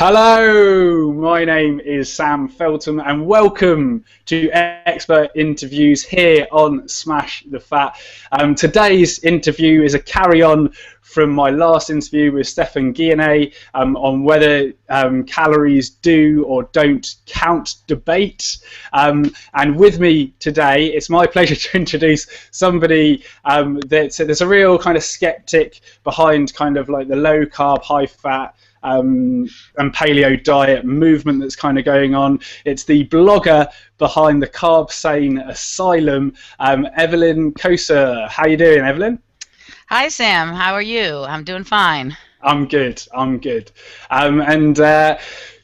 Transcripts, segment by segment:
Hello, my name is Sam Feltham and welcome to Expert Interviews here on Smash the Fat. Today's interview is a carry-on from my last interview with Stefan Guillenet on whether calories do or don't count debate. And with me today, it's my pleasure to introduce somebody there's a real kind of skeptic behind kind of like the low carb, high fat and paleo diet movement that's kind of going on. It's the blogger behind the Carb-Sane Asylum, Evelyn Kosa. How you doing, Evelyn? Hi, Sam. How are you? I'm doing fine. I'm good.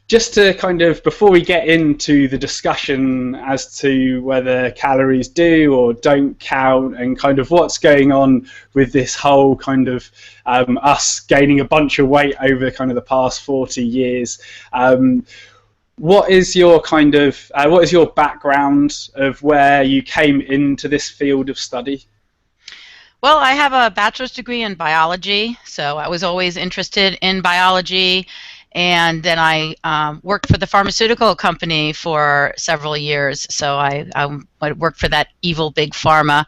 Just to kind of, before we get into the discussion as to whether calories do or don't count and kind of what's going on with this whole kind of us gaining a bunch of weight over kind of the past 40 years, what is your kind of, what is your background of where you came into this field of study? Well, I have a bachelor's degree in biology, so I was always interested in biology. And then I worked for the pharmaceutical company for several years. So I worked for that evil big pharma.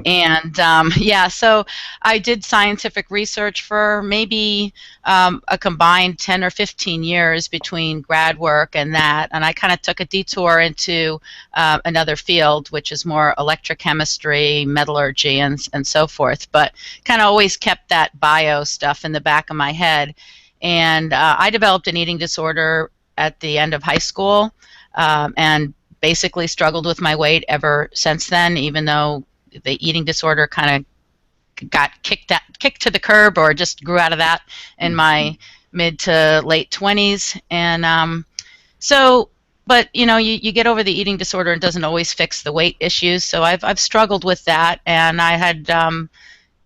And yeah, so I did scientific research for maybe a combined 10 or 15 years between grad work and that. And I kind of took a detour into another field, which is more electrochemistry, metallurgy, and so forth. But kind of always kept that bio stuff in the back of my head. And I developed an eating disorder at the end of high school and basically struggled with my weight ever since then, even though the eating disorder kind of got kicked to the curb or just grew out of that in my mid to late 20s. And but you know, you get over the eating disorder and it doesn't always fix the weight issues. So I've struggled with that, and I had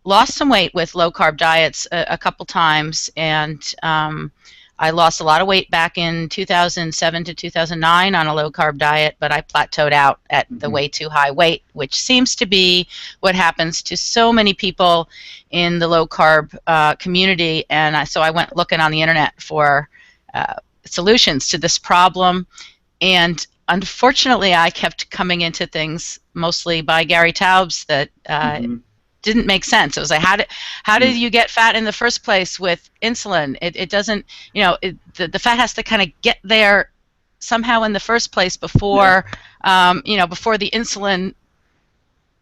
lost some weight with low-carb diets a couple times, and I lost a lot of weight back in 2007 to 2009 on a low-carb diet, but I plateaued out at the way too high weight, which seems to be what happens to so many people in the low-carb community. And so I went looking on the internet for solutions to this problem, and unfortunately I kept coming into things mostly by Gary Taubes that didn't make sense. It was like, how did you get fat in the first place with insulin? It doesn't, you know, the fat has to kind of get there somehow in the first place before, you know, before the insulin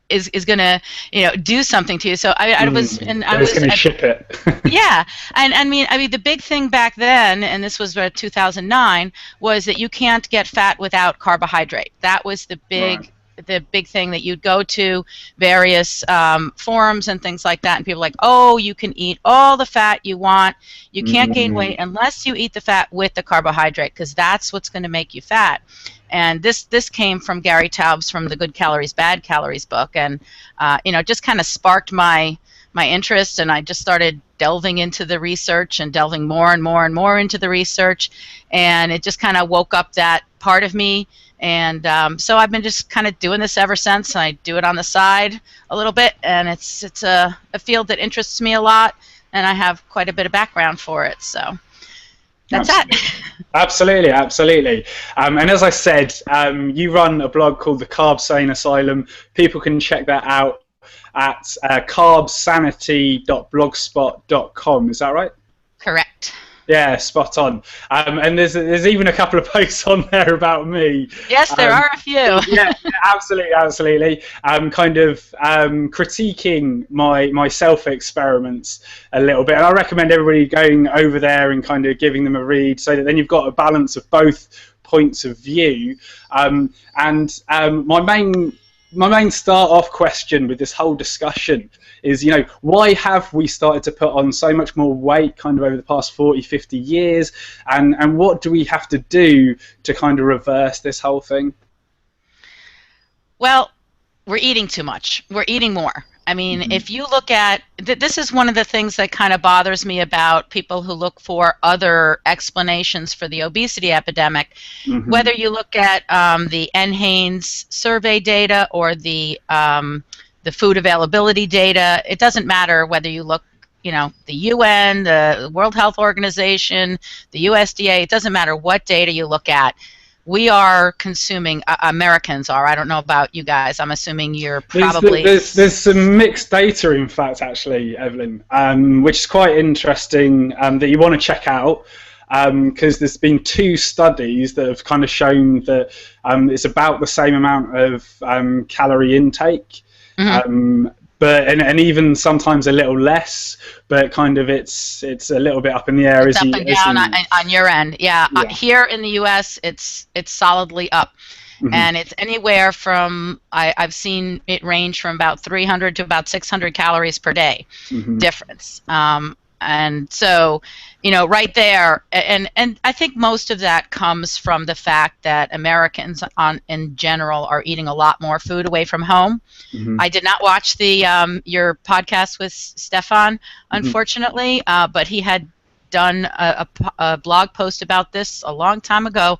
is going to, you know, do something to you. So I was going to ship it. Yeah, and I mean the big thing back then, and this was 2009, was that you can't get fat without carbohydrate. That was the big. Right. The big thing that you'd go to various forums and things like that, and people were like, oh, you can eat all the fat you want, you can't gain weight unless you eat the fat with the carbohydrate, because that's what's going to make you fat. And this came from Gary Taubes from the Good Calories, Bad Calories book, and you know, just kind of sparked my interest, and I just started delving into the research and delving more and more and more into the research, and it just kind of woke up that part of me. And so I've been just kind of doing this ever since. I do it on the side a little bit, and it's a field that interests me a lot, and I have quite a bit of background for it. So that's it. Absolutely. And as I said, you run a blog called the Carb-Sane Asylum. People can check that out at carbsanity.blogspot.com. Is that right? Correct. Yeah, spot on. And there's even a couple of posts on there about me. Yes, there are a few. Yeah, absolutely. Kind of critiquing my self-experiments a little bit. And I recommend everybody going over there and kind of giving them a read, so that then you've got a balance of both points of view. My main start-off question with this whole discussion is, you know, why have we started to put on so much more weight kind of over the past 40, 50 years, and what do we have to do to kind of reverse this whole thing? Well, we're eating too much. We're eating more. I mean, if you look at, this is one of the things that kind of bothers me about people who look for other explanations for the obesity epidemic. Whether you look at the NHANES survey data or the food availability data, it doesn't matter whether you look the UN, the World Health Organization, the USDA, it doesn't matter what data you look at, we are consuming, Americans are, I don't know about you guys, I'm assuming you're probably... There's some mixed data, in fact, actually, Evelyn, which is quite interesting, that you want to check out, because there's been 2 studies that have kind of shown that it's about the same amount of calorie intake, but and even sometimes a little less, but kind of it's a little bit up in the air. It's up and down on your end, yeah. Here in the U.S., it's solidly up, and it's anywhere from I've seen it range from about 300 to about 600 calories per day difference. And so, right there, and I think most of that comes from the fact that Americans in general are eating a lot more food away from home. I did not watch your podcast with Stefan, unfortunately, but he had done a blog post about this a long time ago,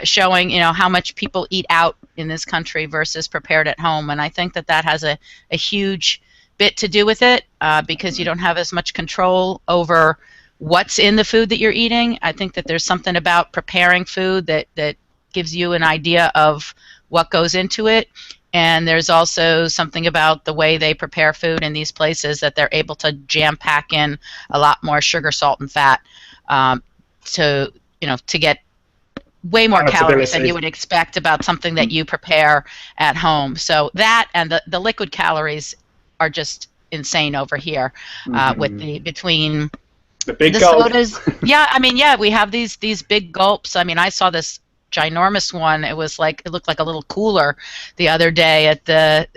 showing how much people eat out in this country versus prepared at home, and I think that has a huge bit to do with it, because you don't have as much control over what's in the food that you're eating. I think that there's something about preparing food that gives you an idea of what goes into it, and there's also something about the way they prepare food in these places that they're able to jam pack in a lot more sugar, salt, and fat, to get way more calories than you would expect about something that you prepare at home. So that and the liquid calories are just insane over here, with between the big sodas. We have these big gulps. I mean, I saw this ginormous one. It looked like a little cooler the other day at the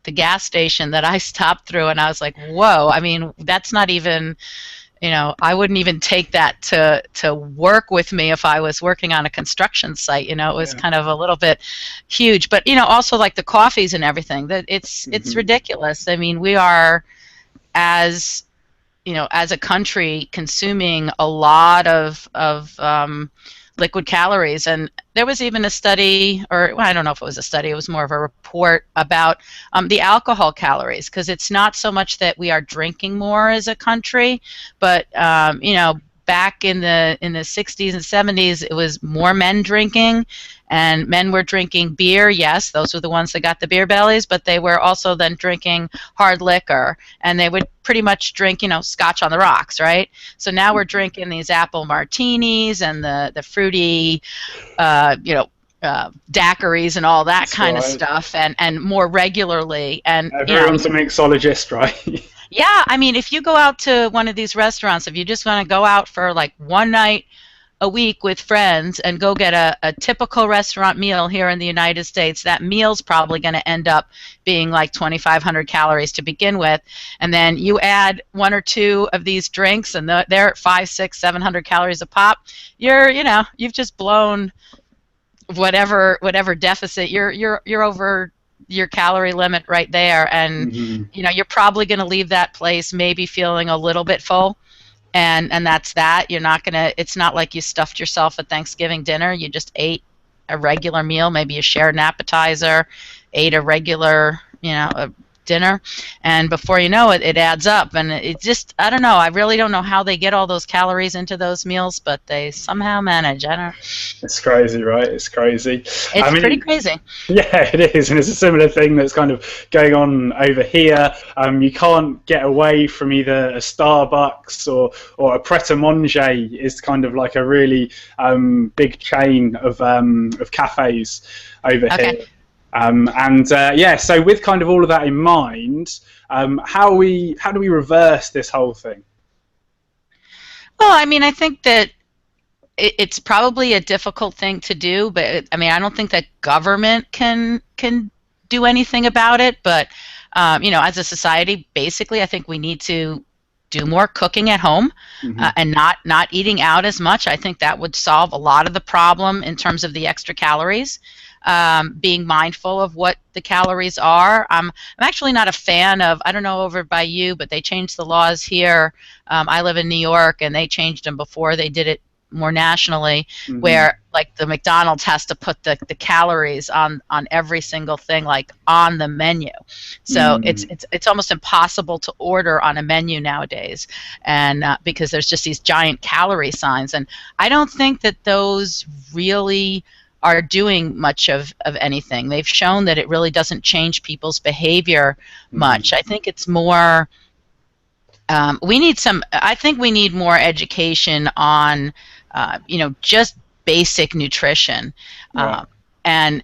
gas station that I stopped through, and I was like, whoa. I mean, that's not even, I wouldn't even take that to work with me if I was working on a construction site. It was kind of a little bit huge. But also like the coffees and everything, that it's ridiculous. I mean, we are, as a country, consuming a lot of liquid calories. And there was even a study, or I don't know if it was a study, it was more of a report about the alcohol calories, because it's not so much that we are drinking more as a country, but back in the 60s and 70s, it was more men drinking, and men were drinking beer. Yes, those were the ones that got the beer bellies, but they were also then drinking hard liquor, and they would pretty much drink, scotch on the rocks, right? So now we're drinking these apple martinis and the fruity, daiquiris and all that That's kind right. of stuff, and more regularly. And everyone's a mixologist, right? Yeah, I mean, if you go out to one of these restaurants, if you just want to go out for like one night a week with friends and go get a typical restaurant meal here in the United States, that meal's probably going to end up being like 2,500 calories to begin with. And then you add 1 or 2 of these drinks, and they're at 500, 600, 700 calories a pop. You've just blown whatever deficit. You're over your calorie limit right there, and you're probably going to leave that place maybe feeling a little bit full, and that's that. It's not like you stuffed yourself at Thanksgiving dinner. You just ate a regular meal, maybe you shared an appetizer, ate a regular a dinner, and before you know it, it adds up. And it just, I don't know, I really don't know how they get all those calories into those meals, but they somehow manage. It's crazy, right? It's crazy. It's pretty crazy. Yeah, it is, and it's a similar thing that's kind of going on over here. You can't get away from either a Starbucks or a Pret a Manger is kind of like a really big chain of cafes over here. So with kind of all of that in mind, how do we reverse this whole thing? Well, I mean, I think that it's probably a difficult thing to do, but I mean, I don't think that government can do anything about it. But as a society, basically, I think we need to do more cooking at home, and not eating out as much. I think that would solve a lot of the problem in terms of the extra calories. Being mindful of what the calories are. I'm actually not a fan of, I don't know over by you, but they changed the laws here. I live in New York, and they changed them before they did it more nationally, Mm-hmm. where like the McDonald's has to put the calories on every single thing, like on the menu. So it's almost impossible to order on a menu nowadays, and because there's just these giant calorie signs. And I don't think that those really are doing much of anything. They've shown that it really doesn't change people's behavior much. I think it's more, I think we need more education on, just basic nutrition. Right. And,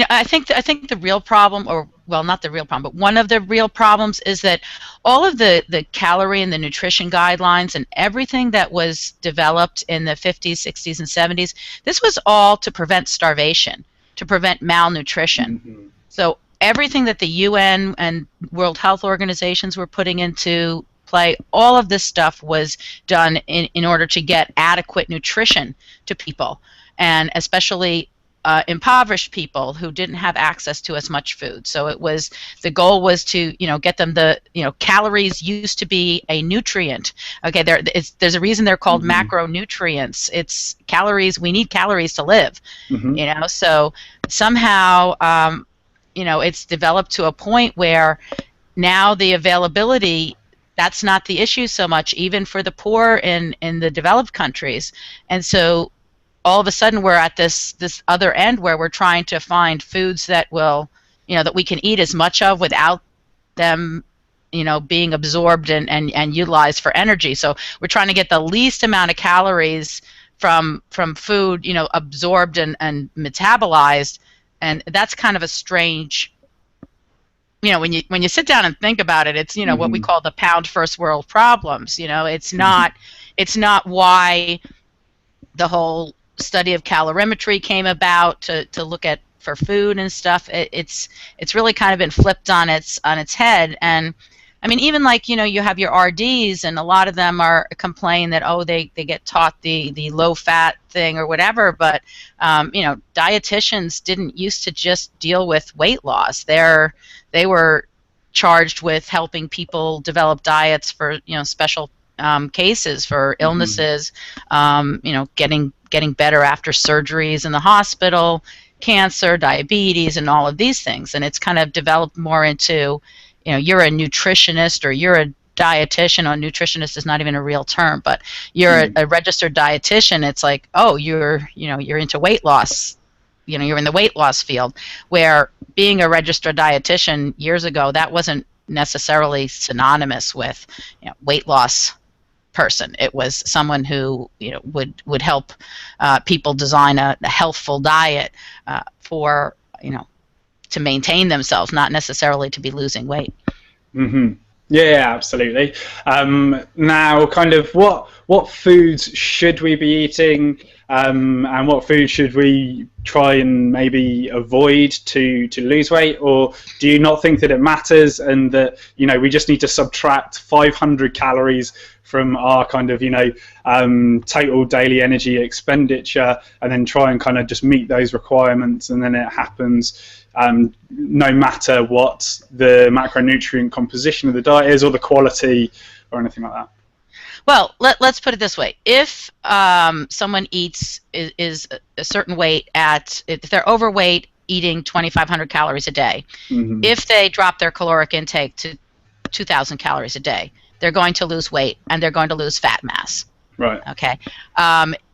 I think the real problem, or, well, not the real problem, but one of the real problems is that all of the calorie and the nutrition guidelines and everything that was developed in the 50s, 60s, and 70s, this was all to prevent starvation, to prevent malnutrition. So everything that the UN and World Health Organizations were putting into play, all of this stuff was done in order to get adequate nutrition to people, and especially impoverished people who didn't have access to as much food. So the goal was to get them calories used to be a nutrient. Okay, there's a reason they're called macronutrients. It's calories. We need calories to live. So somehow it's developed to a point where now the availability, that's not the issue so much, even for the poor in the developed countries. And so all of a sudden we're at this other end where we're trying to find foods that will, that we can eat as much of without them, being absorbed and utilized for energy. So we're trying to get the least amount of calories from food, absorbed and metabolized. And that's kind of a strange, when you sit down and think about it, it's what we call the pound first world problems. It's not why the whole study of calorimetry came about to look at for food and stuff. It's really kind of been flipped on its head. And I mean, even like you have your RDs, and a lot of them are complain that they get taught the low fat thing or whatever, but dietitians didn't used to just deal with weight loss. They were charged with helping people develop diets for special cases, for illnesses, getting better after surgeries in the hospital, cancer, diabetes, and all of these things. And it's kind of developed more into, you're a nutritionist or you're a dietitian. Or nutritionist is not even a real term, but you're a registered dietitian. It's like, you're into weight loss. You're in the weight loss field, where being a registered dietitian years ago, that wasn't necessarily synonymous with weight loss person. It was someone who would help people design a healthful diet for to maintain themselves, not necessarily to be losing weight. Yeah, absolutely. Now, kind of what foods should we be eating, and what foods should we try and maybe avoid to lose weight? Or do you not think that it matters, and that we just need to subtract 500 calories from our kind of total daily energy expenditure, and then try and kind of just meet those requirements, and then it happens no matter what the macronutrient composition of the diet is, or the quality, or anything like that? Well, let's put it this way. If someone is a certain weight, if they're overweight, eating 2,500 calories a day, if they drop their caloric intake to 2,000 calories a day, they're going to lose weight, and they're going to lose fat mass. Right. Okay.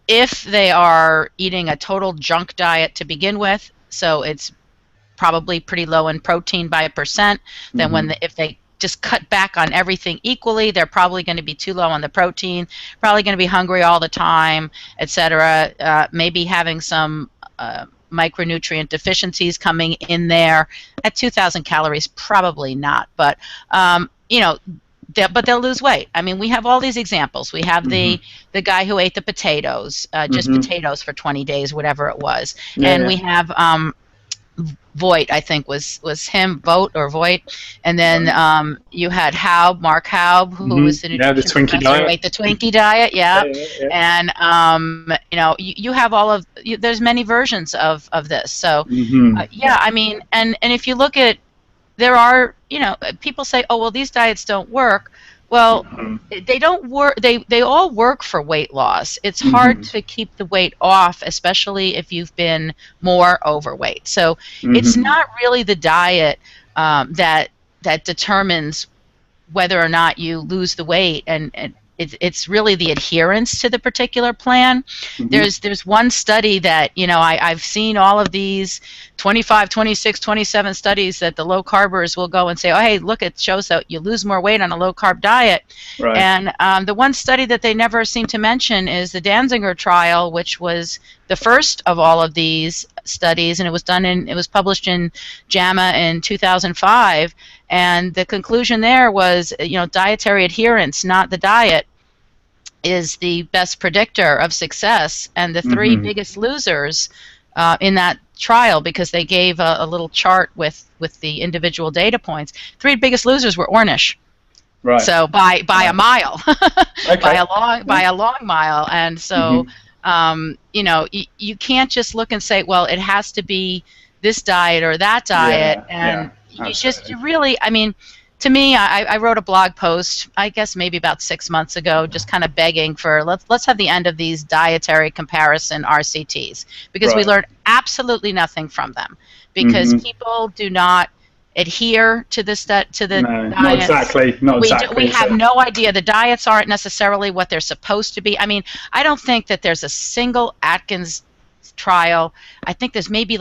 If they are eating a total junk diet to begin with, so it's probably pretty low in protein by 1%, then if they just cut back on everything equally, they're probably going to be too low on the protein, probably going to be hungry all the time, etc. Maybe having some micronutrient deficiencies coming in there. At 2,000 calories, probably not, but but they'll lose weight. I mean, we have all these examples. We have the guy who ate the potatoes, just potatoes for 20 days, whatever it was, and we have Voigt, I think was him, Voigt, and then you had Mark Haub, who was the nutrition Twinkie diet. Who ate the Twinkie diet, and you have all of there's many versions of this. So I mean, and if you look at, there are people say, oh well, these diets don't work, Well, they don't work. They all work for weight loss. It's hard to keep the weight off, especially if you've been more overweight. So it's not really the diet that determines whether or not you lose the weight, and it's really the adherence to the particular plan. There's one study that, I've seen all of these 25, 26, 27 studies that the low carbers will go and say, oh, hey, look, it shows that you lose more weight on a low carb diet. Right. And the one study that they never seem to mention is the Danziger trial, which was the first of all of these studies, and it was published in JAMA in 2005. And the conclusion there was, dietary adherence, not the diet, is the best predictor of success. And the three biggest losers in that trial, because they gave a little chart with the individual data points, three biggest losers were Ornish. Right. So by a mile, Okay. by a long mile. And so you can't just look and say, well, it has to be this diet or that diet, you really, to me, I wrote a blog post, I guess maybe about 6 months ago, just kind of begging for let's have the end of these dietary comparison RCTs, because we learned absolutely nothing from them, because people do not adhere to the diets. Not exactly. We have no idea. The diets aren't necessarily what they're supposed to be. I don't think that there's a single Atkins trial. I think there's maybe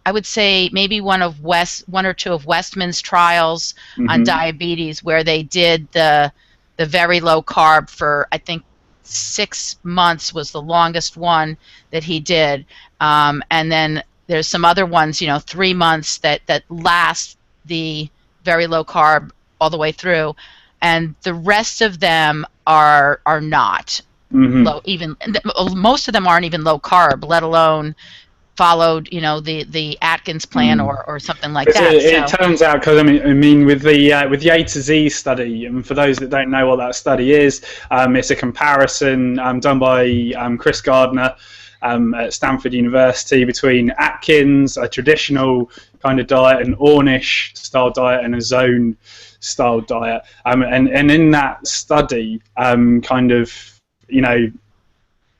I would say maybe one or two of Westman's trials on diabetes, where they did the very low carb for, I think, 6 months was the longest one that he did. And then there's some other ones, 3 months that last the very low carb all the way through. And the rest of them are not low, even most of them aren't even low carb, let alone followed, the Atkins plan or something like that. It turns out, because with the A to Z study, and for those that don't know what that study is, it's a comparison done by Chris Gardner at Stanford University between Atkins, a traditional kind of diet, an Ornish style diet, and a zone style diet. And in that study,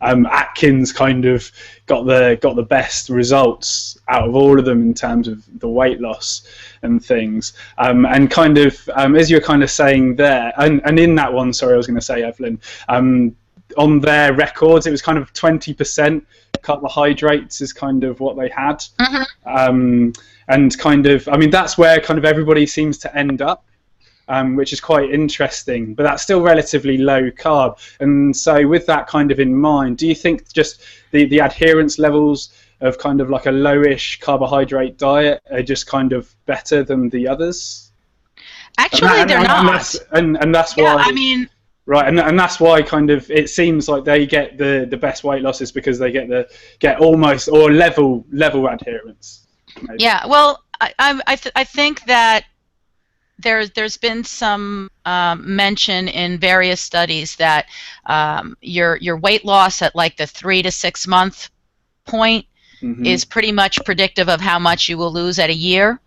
Atkins kind of got the best results out of all of them in terms of the weight loss and things. And kind of as you're kind of saying there, and in that one, sorry, I was going to say, Evelyn, on their records, it was kind of 20% carbohydrates is kind of what they had. And kind of, that's where kind of everybody seems to end up. Which is quite interesting, but that's still relatively low carb. And so with that kind of in mind, do you think just the adherence levels of kind of like a lowish carbohydrate diet are just kind of better than the others? Actually, they're not. And that's why... Right, and that's why kind of it seems like they get the best weight losses, because they get almost or level adherence. Maybe. Yeah, well, I think that there's been some mention in various studies that your weight loss at like the 3 to 6 month point is pretty much predictive of how much you will lose at a year,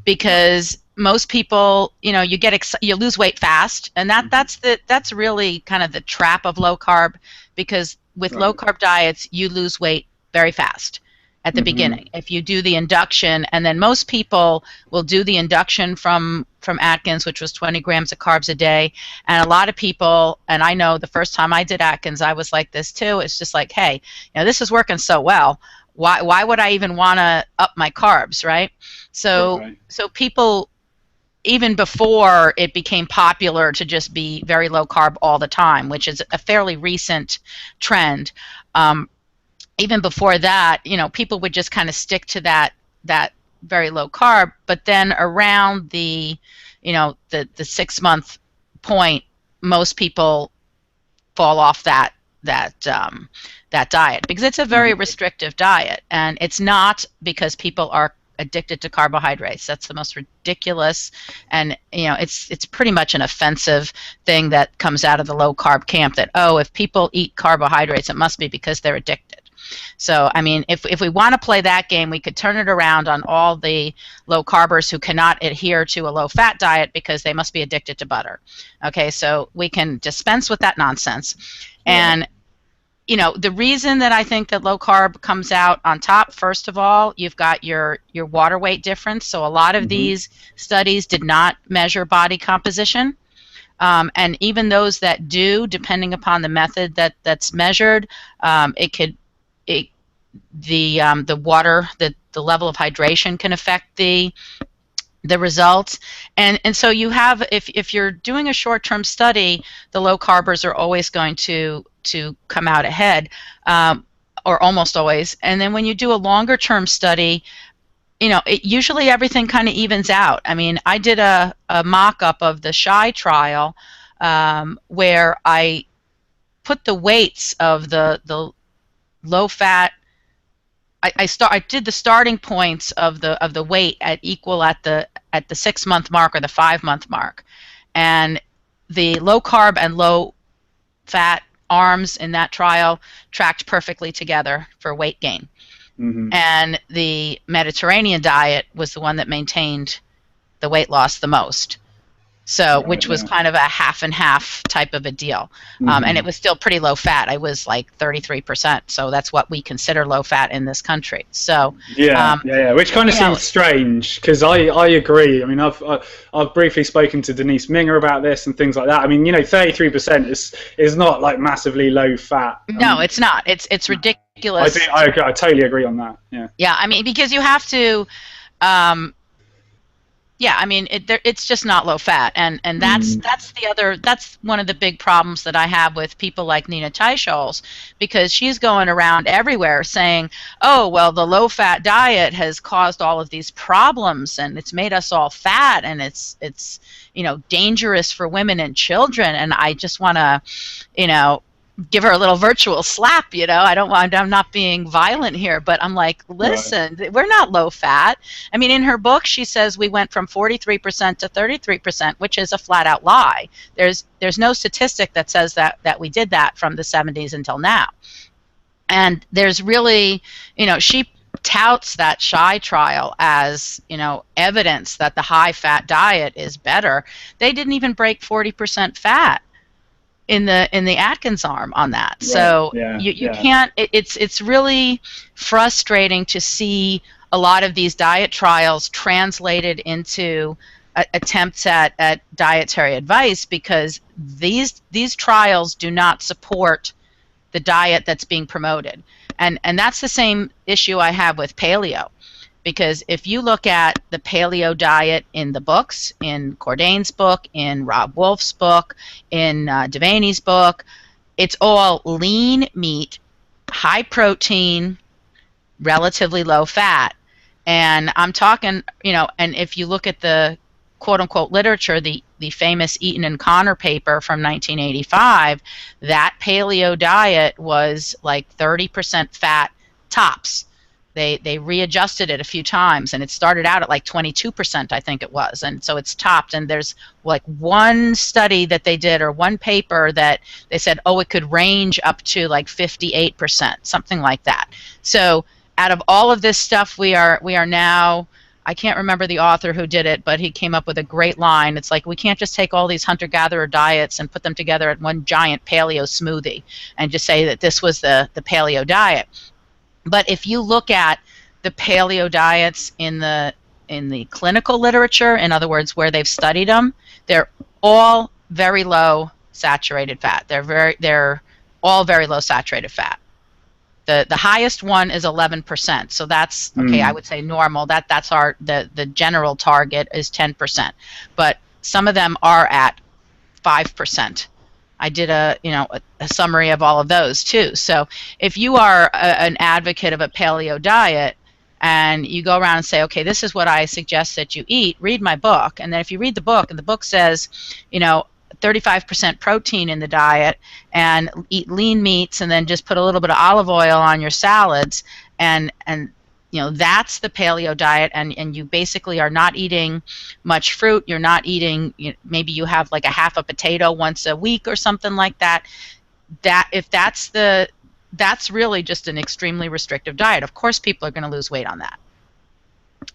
because most people, you lose weight fast, and that's really kind of the trap of low carb, because with low carb diets you lose weight very fast at the beginning. If you do the induction, and then most people will do the induction from Atkins, which was 20 grams of carbs a day, and a lot of people, and I know the first time I did Atkins, I was like this too. It's just like, hey, this is working so well. Why would I even want to up my carbs, right? So people, even before it became popular to just be very low carb all the time, which is a fairly recent trend, even before that, people would just kind of stick to that very low carb. But then around the 6 month point, most people fall off that diet, because it's a very restrictive diet, and it's not because people are addicted to carbohydrates. That's the most ridiculous, and it's pretty much an offensive thing that comes out of the low carb camp, that if people eat carbohydrates, it must be because they're addicted. So, I mean, if we want to play that game, we could turn it around on all the low carbers who cannot adhere to a low fat diet because they must be addicted to butter. Okay, so we can dispense with that nonsense. And the reason that I think that low carb comes out on top, first of all, you've got your water weight difference. So a lot of these studies did not measure body composition. And even those that do, depending upon the method that's measured, the water, the level of hydration can affect the results. And so you have, if you're doing a short-term study, the low carbers are always going to come out ahead, or almost always. And then when you do a longer-term study, usually everything kind of evens out. I mean, I did a mock-up of the SHY trial where I put the weights of the low-fat. I did the starting points of the weight at equal at the 6-month mark or the 5-month mark, and the low carb and low fat arms in that trial tracked perfectly together for weight gain. And the Mediterranean diet was the one that maintained the weight loss the most. So, which was kind of a half and half type of a deal. And it was still pretty low fat. I was like 33%. So that's what we consider low fat in this country. So which kind of seems strange, because I agree. I mean, I've briefly spoken to Denise Minger about this and things like that. I mean, 33% is not like massively low fat. No, it's not. It's ridiculous. I totally agree on that. Yeah, I mean, because you have to. I mean, it's just not low fat, and that's one of the big problems that I have with people like Nina Teicholz, because she's going around everywhere saying, oh, well, the low fat diet has caused all of these problems, and it's made us all fat, and it's dangerous for women and children, and I just want to give her a little virtual slap. I'm not being violent here, but I'm like, listen, we're not low fat. I mean, in her book, she says we went from 43% to 33%, which is a flat out lie. There's no statistic that says that we did that from the 70s until now. And there's really, she touts that SHY trial as, evidence that the high fat diet is better. They didn't even break 40% fat in the Atkins arm on that. So you can't, it's really frustrating to see a lot of these diet trials translated into attempts at dietary advice, because these trials do not support the diet that's being promoted. And that's the same issue I have with paleo. Because if you look at the paleo diet in the books, in Cordain's book, in Rob Wolf's book, in Devaney's book, it's all lean meat, high protein, relatively low fat. And I'm talking, and if you look at the quote-unquote literature, the famous Eaton and Connor paper from 1985, that paleo diet was like 30% fat tops. They readjusted it a few times, and it started out at like 22%, I think it was, and so it's topped. And there's like one study that they did, or one paper that they said, oh, it could range up to like 58%, something like that. So out of all of this stuff, we are now, I can't remember the author who did it, but he came up with a great line. It's like, we can't just take all these hunter-gatherer diets and put them together in one giant paleo smoothie and just say that this was the paleo diet. But if you look at the paleo diets in the clinical literature, in other words, where they've studied them, they're all very low saturated fat. They're all very low saturated fat. The highest one is 11%. So that's okay. I would say normal. That's the general target is 10%. But some of them are at 5%. I did a summary of all of those too. So if you are an advocate of a paleo diet and you go around and say, okay, this is what I suggest that you eat, read my book. And then if you read the book, and the book says, 35% protein in the diet, and eat lean meats, and then just put a little bit of olive oil on your salads, and that's the paleo diet, and you basically are not eating much fruit. You're not eating, maybe you have like a half a potato once a week or something like that. That if that's the that's really just an extremely restrictive diet. Of course, people are going to lose weight on that.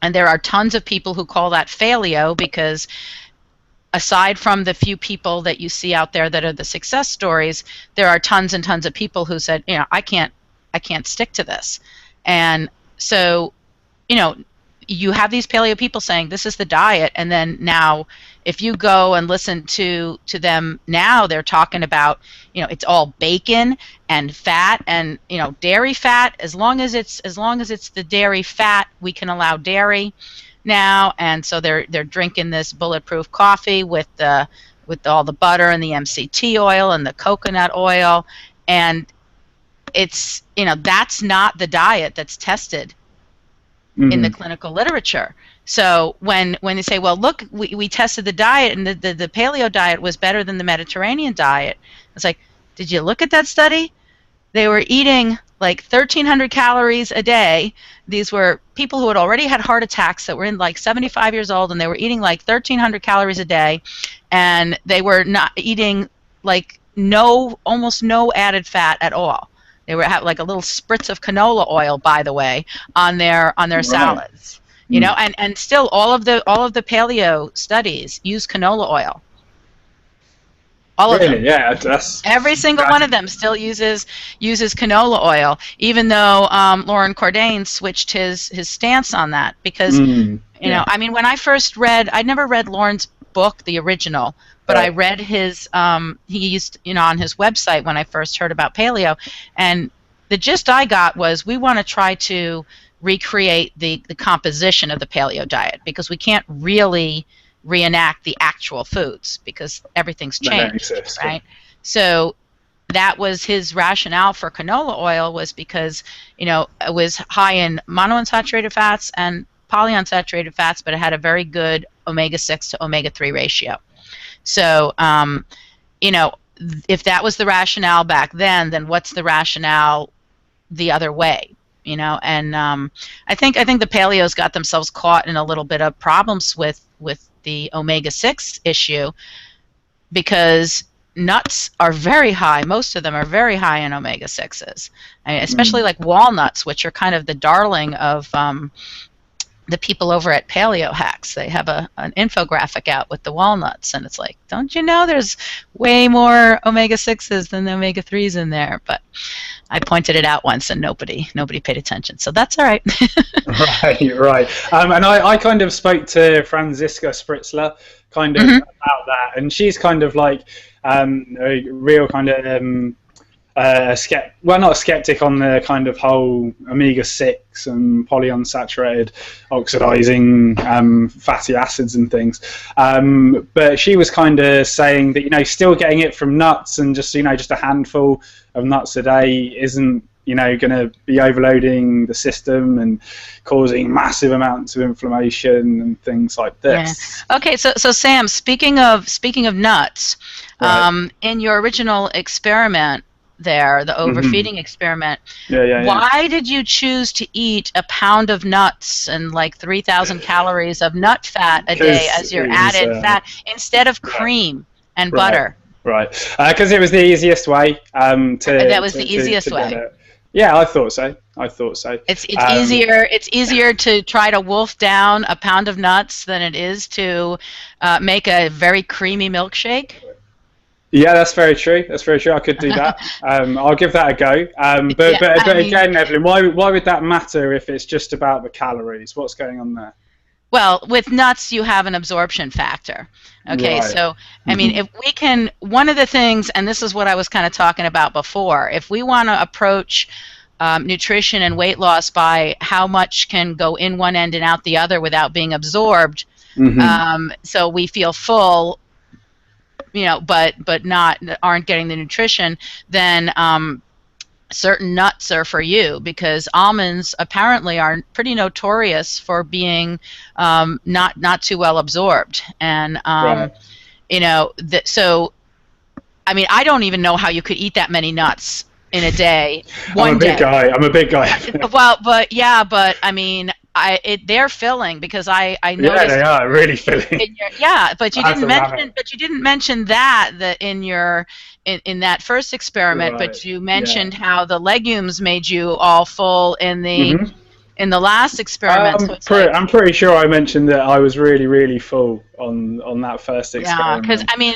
And there are tons of people who call that failure, because aside from the few people that you see out there that are the success stories, there are tons and tons of people who said, I can't stick to this. And so, you have these paleo people saying this is the diet, and then now if you go and listen to them now, they're talking about, it's all bacon and fat and, dairy fat. As long as it's the dairy fat, we can allow dairy now. And so they're drinking this bulletproof coffee with all the butter and the MCT oil and the coconut oil, and it's, that's not the diet that's tested in the clinical literature. So when they say, well, look, we tested the diet, and the paleo diet was better than the Mediterranean diet, it's like, did you look at that study? They were eating like 1,300 calories a day. These were people who had already had heart attacks that were in like 75 years old, and they were eating like 1,300 calories a day, and they were not eating like almost no added fat at all. They were like a little spritz of canola oil, by the way, on their right. salads. And still all of the paleo studies use canola oil. All really? Of them. Yeah, that's every single one of them still uses canola oil, even though Lauren Cordain switched his stance on that, because I mean, when I first I'd never read Lauren's book, the original, but I read his he used on his website when I first heard about paleo, and the gist I got was, we want to try to recreate the composition of the paleo diet, because we can't really reenact the actual foods because everything's changed, right? So that was his rationale for canola oil, was because it was high in monounsaturated fats and polyunsaturated fats, but it had a very good omega-6 to omega-3 ratio. So if that was the rationale back then what's the rationale the other way? And I think the paleos got themselves caught in a little bit of problems with the omega-6 issue, because nuts are very high. Most of them are very high in omega-6s, especially like walnuts, which are kind of the darling of the people over at Paleo Hacks. They have an infographic out with the walnuts, and it's like, don't you know there's way more omega-6s than the omega-3s in there? But I pointed it out once, and nobody paid attention, so that's all right. Right. And I kind of spoke to Franziska Spritzler kind of about that, and she's kind of like a real kind of not a skeptic on the kind of whole omega-6 and polyunsaturated oxidizing fatty acids and things, but she was kind of saying that still getting it from nuts, and just just a handful of nuts a day isn't going to be overloading the system and causing massive amounts of inflammation and things like this. Yeah. Okay, so Sam, speaking of nuts, right. In your original experiment there, the overfeeding experiment, why did you choose to eat a pound of nuts and like 3,000 calories of nut fat a day as your added fat, instead of cream and butter? Right, because it was the easiest way. That was the easiest way. Yeah, I thought so. It's easier. It's easier to try to wolf down a pound of nuts than it is to make a very creamy milkshake. Yeah, that's very true. I could do that. I'll give that a go. But again, Evelyn, why would that matter if it's just about the calories? What's going on there? Well, with nuts, you have an absorption factor. Okay, right. So, I mean, if we can, one of the things, and this is what I was kind of talking about before, if we want to approach nutrition and weight loss by how much can go in one end and out the other without being absorbed, so we feel full, but aren't getting the nutrition, then certain nuts are for you, because almonds apparently are pretty notorious for being not too well absorbed, and so I mean, I don't even know how you could eat that many nuts in a day. I'm a big guy. Well, but I mean, they're filling, because I Yeah, noticed they are really filling. but you didn't mention that in your in that first experiment, Right. but you mentioned how the legumes made you all full in the last experiment. So it's like, I'm pretty sure I mentioned that I was really, really full on that first experiment. because I mean,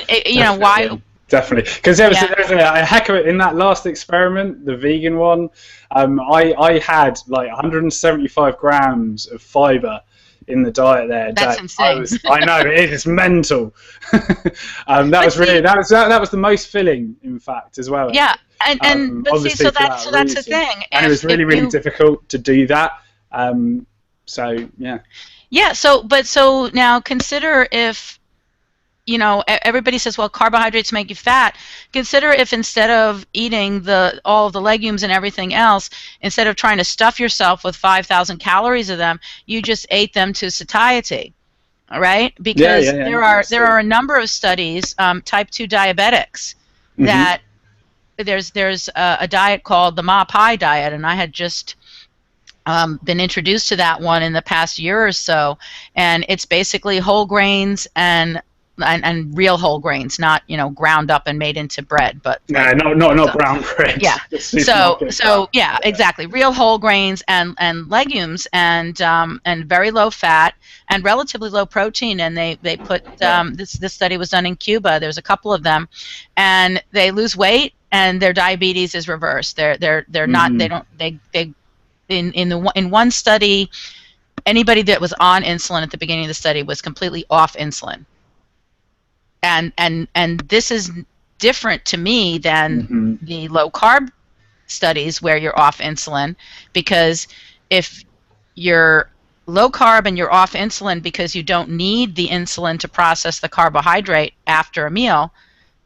why? Definitely, because there was a heck of it in that last experiment, the vegan one. I had like 175 grams of fiber in the diet there. That's insane. I know it is mental. That was the most filling, in fact, as well. Yeah, but see, so that's the thing, and it was really, really difficult to do that. So yeah. Yeah. So now consider if, everybody says, well, carbohydrates make you fat. Consider if instead of eating all of the legumes and everything else, instead of trying to stuff yourself with 5,000 calories of them, you just ate them to satiety, right? Because there are a number of studies, type 2 diabetics, that there's a diet called the Mapai diet, and I had just been introduced to that one in the past year or so, and it's basically whole grains and real whole grains, not ground up and made into bread, but not brown bread. Yeah. So yeah, exactly. Real whole grains and legumes and very low fat and relatively low protein. And they put this study was done in Cuba. There's a couple of them, and they lose weight and their diabetes is reversed. They're not in one study, anybody that was on insulin at the beginning of the study was completely off insulin. And this is different to me than the low carb studies where you're off insulin, because if you're low carb and you're off insulin because you don't need the insulin to process the carbohydrate after a meal,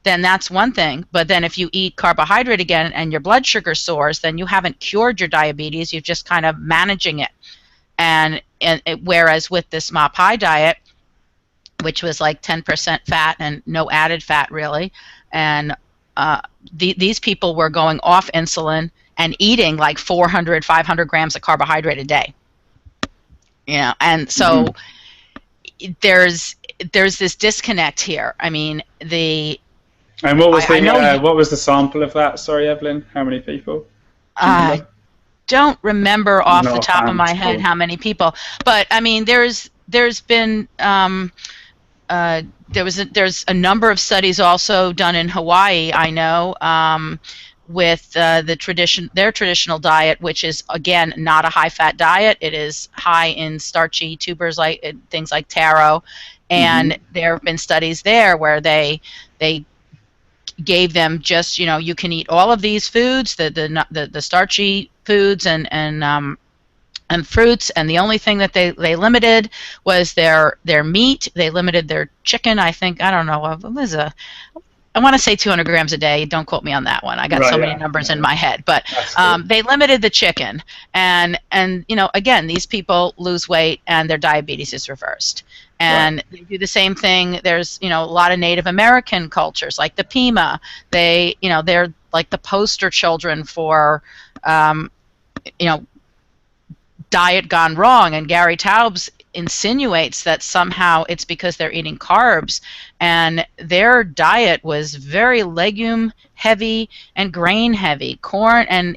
then that's one thing. But then if you eat carbohydrate again and your blood sugar soars, then you haven't cured your diabetes, you're just kind of managing it. And whereas with this Mapai diet, which was like 10% fat and no added fat really, and these people were going off insulin and eating like 400, 500 grams of carbohydrate a day. And so there's this disconnect here. I mean, and what was the sample of that? Sorry, Evelyn, how many people? I don't remember off the top of my head how many people, but I mean, there's been there's a number of studies also done in Hawaii, I know, with their traditional diet, which is again not a high fat diet. It is high in starchy tubers like things like taro, and there have been studies there where they gave them just you can eat all of these foods, the starchy foods and fruits, and the only thing that they limited was their meat. They limited their chicken. I think, I don't know, I want to say 200 grams a day. Don't quote me on that one. I got so many numbers in my head, but they limited the chicken, and again, these people lose weight and their diabetes is reversed. And they do the same thing. There's a lot of Native American cultures like the Pima. They're like the poster children for diet gone wrong, and Gary Taubes insinuates that somehow it's because they're eating carbs, and their diet was very legume heavy and grain heavy, corn, and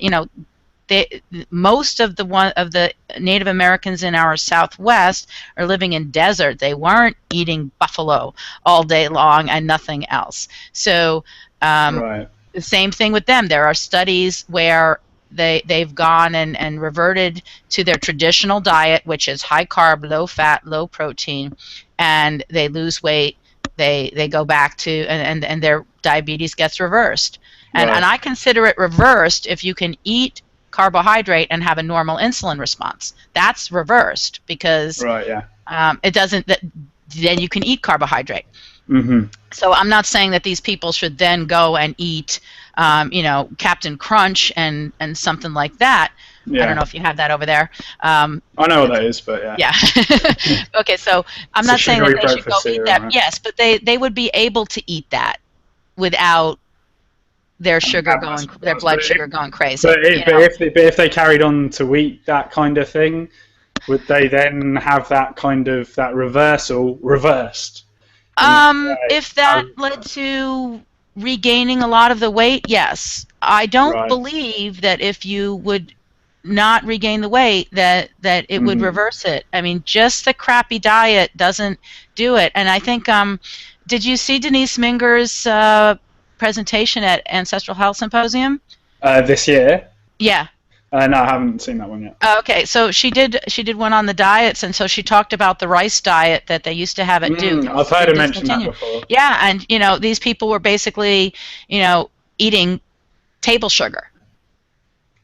most of the Native Americans in our Southwest are living in desert. They weren't eating buffalo all day long and nothing else. So the same thing with them. There are studies where they've gone and reverted to their traditional diet, which is high carb, low fat, low protein, and they lose weight. They go back to and their diabetes gets reversed. And I consider it reversed if you can eat carbohydrate and have a normal insulin response. That's reversed because it doesn't. Then you can eat carbohydrate. So I'm not saying that these people should then go and eat, Captain Crunch and something like that. I don't know if you have that over there. I know what that is, but yeah. Okay, so I'm not saying that they should go eat that. Right? Yes, but they would be able to eat that without their blood sugar going crazy. But if they carried on to eat that kind of thing, would they then have that kind of that reversal reversed? If that led to regaining a lot of the weight, yes. I don't believe that if you would not regain the weight that it would reverse it. I mean, just the crappy diet doesn't do it. And I think, did you see Denise Minger's presentation at Ancestral Health Symposium? This year? Yeah. No, I haven't seen that one yet. Okay, so she did one on the diets, and so she talked about the rice diet that they used to have at Duke. I've heard her mention that before. Yeah, and these people were basically eating table sugar.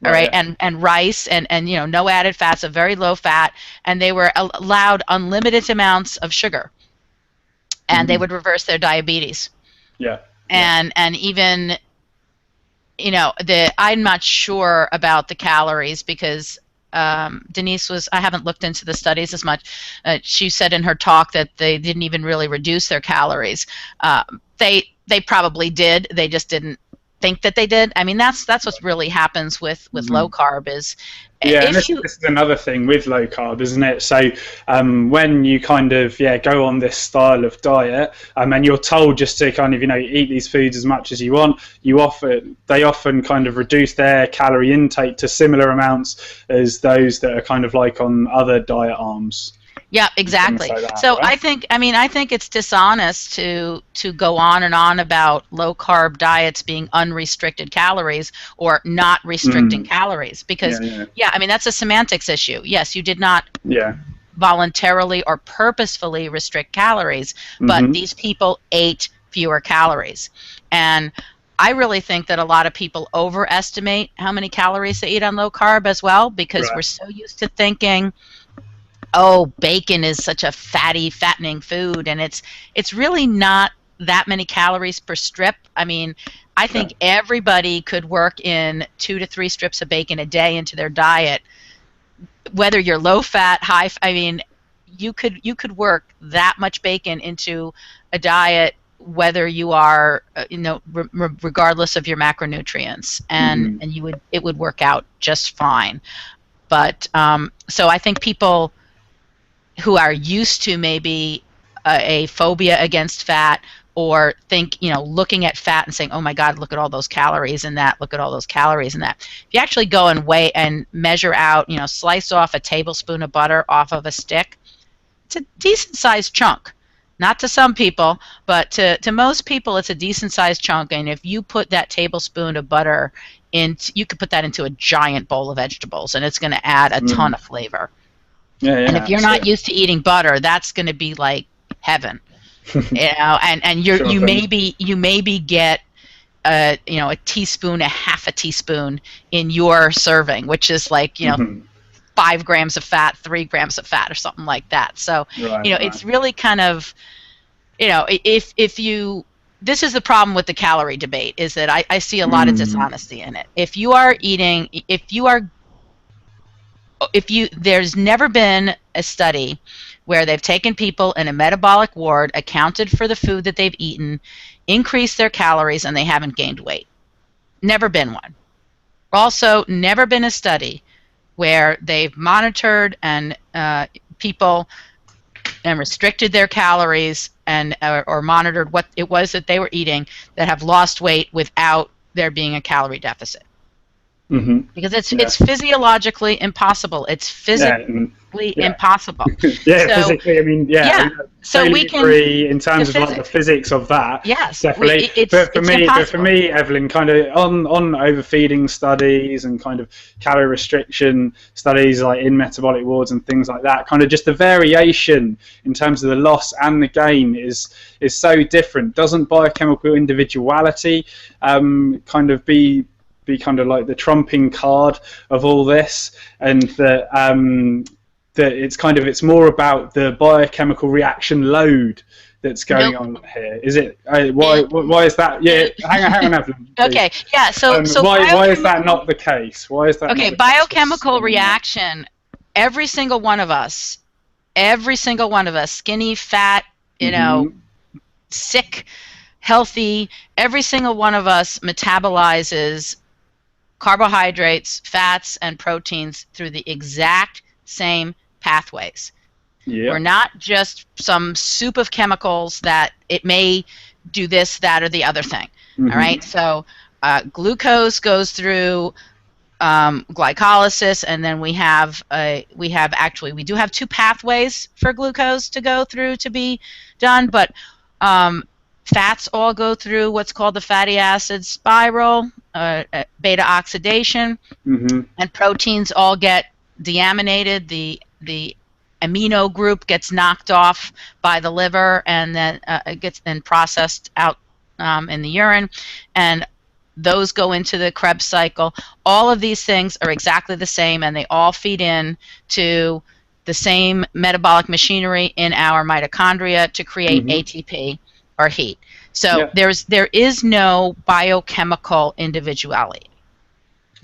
All right, yeah. and rice and no added fats, a very low fat, and they were allowed unlimited amounts of sugar, and they would reverse their diabetes. Yeah. And even I'm not sure about the calories because Denise I haven't looked into the studies as much. She said in her talk that they didn't even really reduce their calories. They probably did. They just didn't think that they did. I mean, that's what really happens with low carb is. Yeah, and this is another thing with low carb, isn't it? So when you kind of go on this style of diet, and you're told just to kind of eat these foods as much as you want, they often kind of reduce their calorie intake to similar amounts as those that are kind of like on other diet arms. Yeah, exactly. So right? I think it's dishonest to go on and on about low carb diets being unrestricted calories or not restricting calories because that's a semantics issue. Yes, you did not voluntarily or purposefully restrict calories, but these people ate fewer calories. And I really think that a lot of people overestimate how many calories they eat on low carb as well because we're so used to thinking, oh, bacon is such a fattening food, and it's really not that many calories per strip. I mean, I think everybody could work in 2 to 3 strips of bacon a day into their diet. Whether you're low fat, high, you could work that much bacon into a diet, whether you are, regardless of your macronutrients, and it would work out just fine. But so I think people who are used to maybe a phobia against fat or think, looking at fat and saying, oh my God, look at all those calories in that, look at all those calories in that. If you actually go and weigh and measure out, slice off a tablespoon of butter off of a stick, it's a decent sized chunk. Not to some people, but to most people, it's a decent sized chunk. And if you put that tablespoon of butter you could put that into a giant bowl of vegetables and it's going to add a ton of flavor. And if you're not used to eating butter, that's going to be like heaven, And you maybe get a teaspoon, a half a teaspoon in your serving, which is like 5 grams of fat, 3 grams of fat, or something like that. So it's really kind of if you. This is the problem with the calorie debate is that I see a lot of dishonesty in it. There's never been a study where they've taken people in a metabolic ward, accounted for the food that they've eaten, increased their calories, and they haven't gained weight. Never been one. Also, never been a study where they've monitored and people and restricted their calories and or monitored what it was that they were eating that have lost weight without there being a calorie deficit. Because it's physiologically impossible. It's physically impossible. Physically. So we can agree in terms of like the physics of that. Yes, definitely. But for me, Evelyn, kind of on overfeeding studies and kind of calorie restriction studies, like in metabolic wards and things like that, kind of just the variation in terms of the loss and the gain is so different. Doesn't biochemical individuality kind of be kind of like the trumping card of all this, and that it's more about the biochemical reaction load that's going on here. Is it? Why is that? Yeah, hang on, Evelyn. Okay, yeah. So why is that not the case? Why is that? Okay, biochemical reaction. Every single one of us, skinny, fat, sick, healthy. Every single one of us metabolizes carbohydrates, fats, and proteins through the exact same pathways. Yeah. We're not just some soup of chemicals that it may do this, that, or the other thing. All right. So glucose goes through glycolysis, and then we do have two pathways for glucose to go through to be done, but fats all go through what's called the fatty acid spiral, beta oxidation, and proteins all get deaminated. The amino group gets knocked off by the liver, and then it gets then processed out in the urine, and those go into the Krebs cycle. All of these things are exactly the same, and they all feed in to the same metabolic machinery in our mitochondria to create ATP or heat. So there is no biochemical individuality.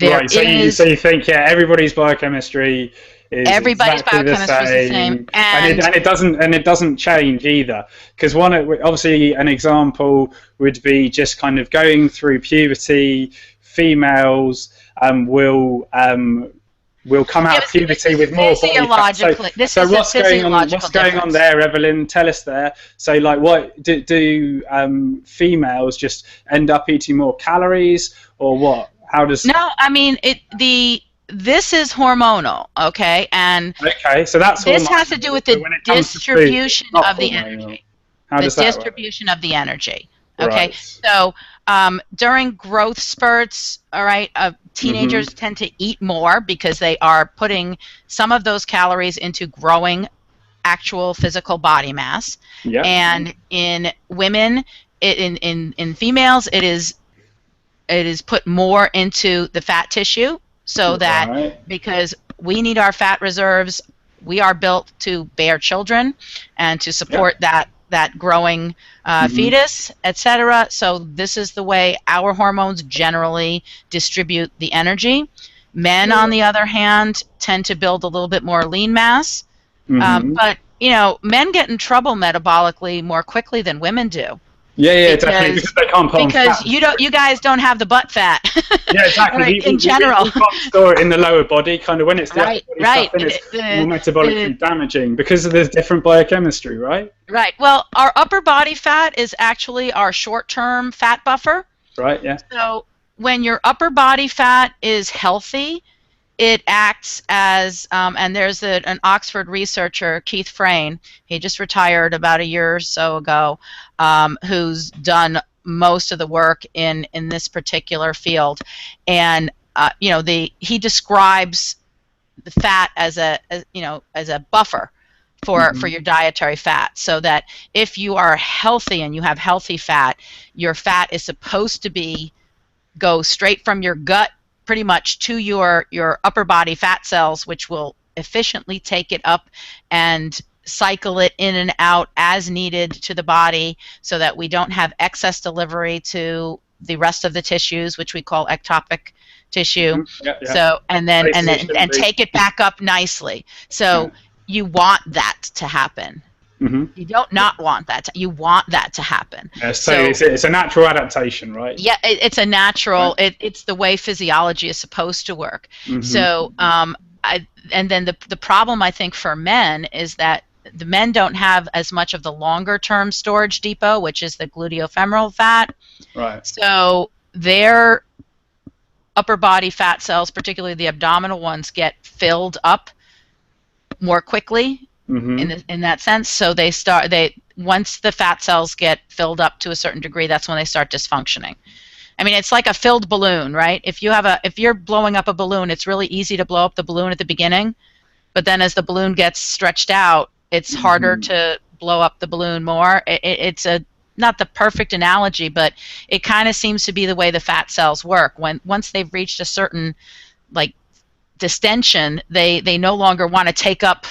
Right. So you think everybody's biochemistry is everybody's exactly biochemistry is the same, and it doesn't change either. Because obviously an example would be just kind of going through puberty. Females will come out of puberty with more body fat. So what's going on there, Evelyn? Tell us there. So like, what do females just end up eating more calories, or what? How does? No, I mean this is hormonal, okay? And so that's this has to do with the distribution of the energy. How does that work? The distribution of the energy. Okay, right. So during growth spurts, all right, teenagers tend to eat more because they are putting some of those calories into growing actual physical body mass. Yeah. And in women, in females, it is put more into the fat tissue. So that because we need our fat reserves, we are built to bear children and to support that growing fetus, etc. So this is the way our hormones generally distribute the energy. Men, on the other hand, tend to build a little bit more lean mass, but men get in trouble metabolically more quickly than women do. Yeah, definitely, because they can't put on fat. You guys don't have the butt fat. Yeah, exactly. Right, in general, we can't store it in the lower body. Kind of when it's the upper body stuff, then it's more metabolically damaging because of the different biochemistry, right? Right. Well, our upper body fat is actually our short-term fat buffer. Right. Yeah. So when your upper body fat is healthy, it acts as, and there's an Oxford researcher, Keith Frayne, he just retired about a year or so ago, who's done most of the work in this particular field. And, he describes the fat as a buffer for your dietary fat, so that if you are healthy and you have healthy fat, your fat is supposed to go straight from your gut pretty much to your upper body fat cells, which will efficiently take it up and cycle it in and out as needed to the body, so that we don't have excess delivery to the rest of the tissues, which we call ectopic tissue. So and take it back up nicely. So you want that to happen. You don't not want that. You want that to happen. So it's a natural adaptation, right? Yeah, it's a natural. Right. It's the way physiology is supposed to work. So, and then the problem I think for men is that the men don't have as much of the longer term storage depot, which is the gluteofemoral fat. Right. So their upper body fat cells, particularly the abdominal ones, get filled up more quickly. In that sense, so once the fat cells get filled up to a certain degree, that's when they start dysfunctioning. I mean, it's like a filled balloon, right? If you're blowing up a balloon, it's really easy to blow up the balloon at the beginning, but then as the balloon gets stretched out, it's harder to blow up the balloon more. It's not the perfect analogy, but it kind of seems to be the way the fat cells work. Once they've reached a certain distension, they no longer want to take up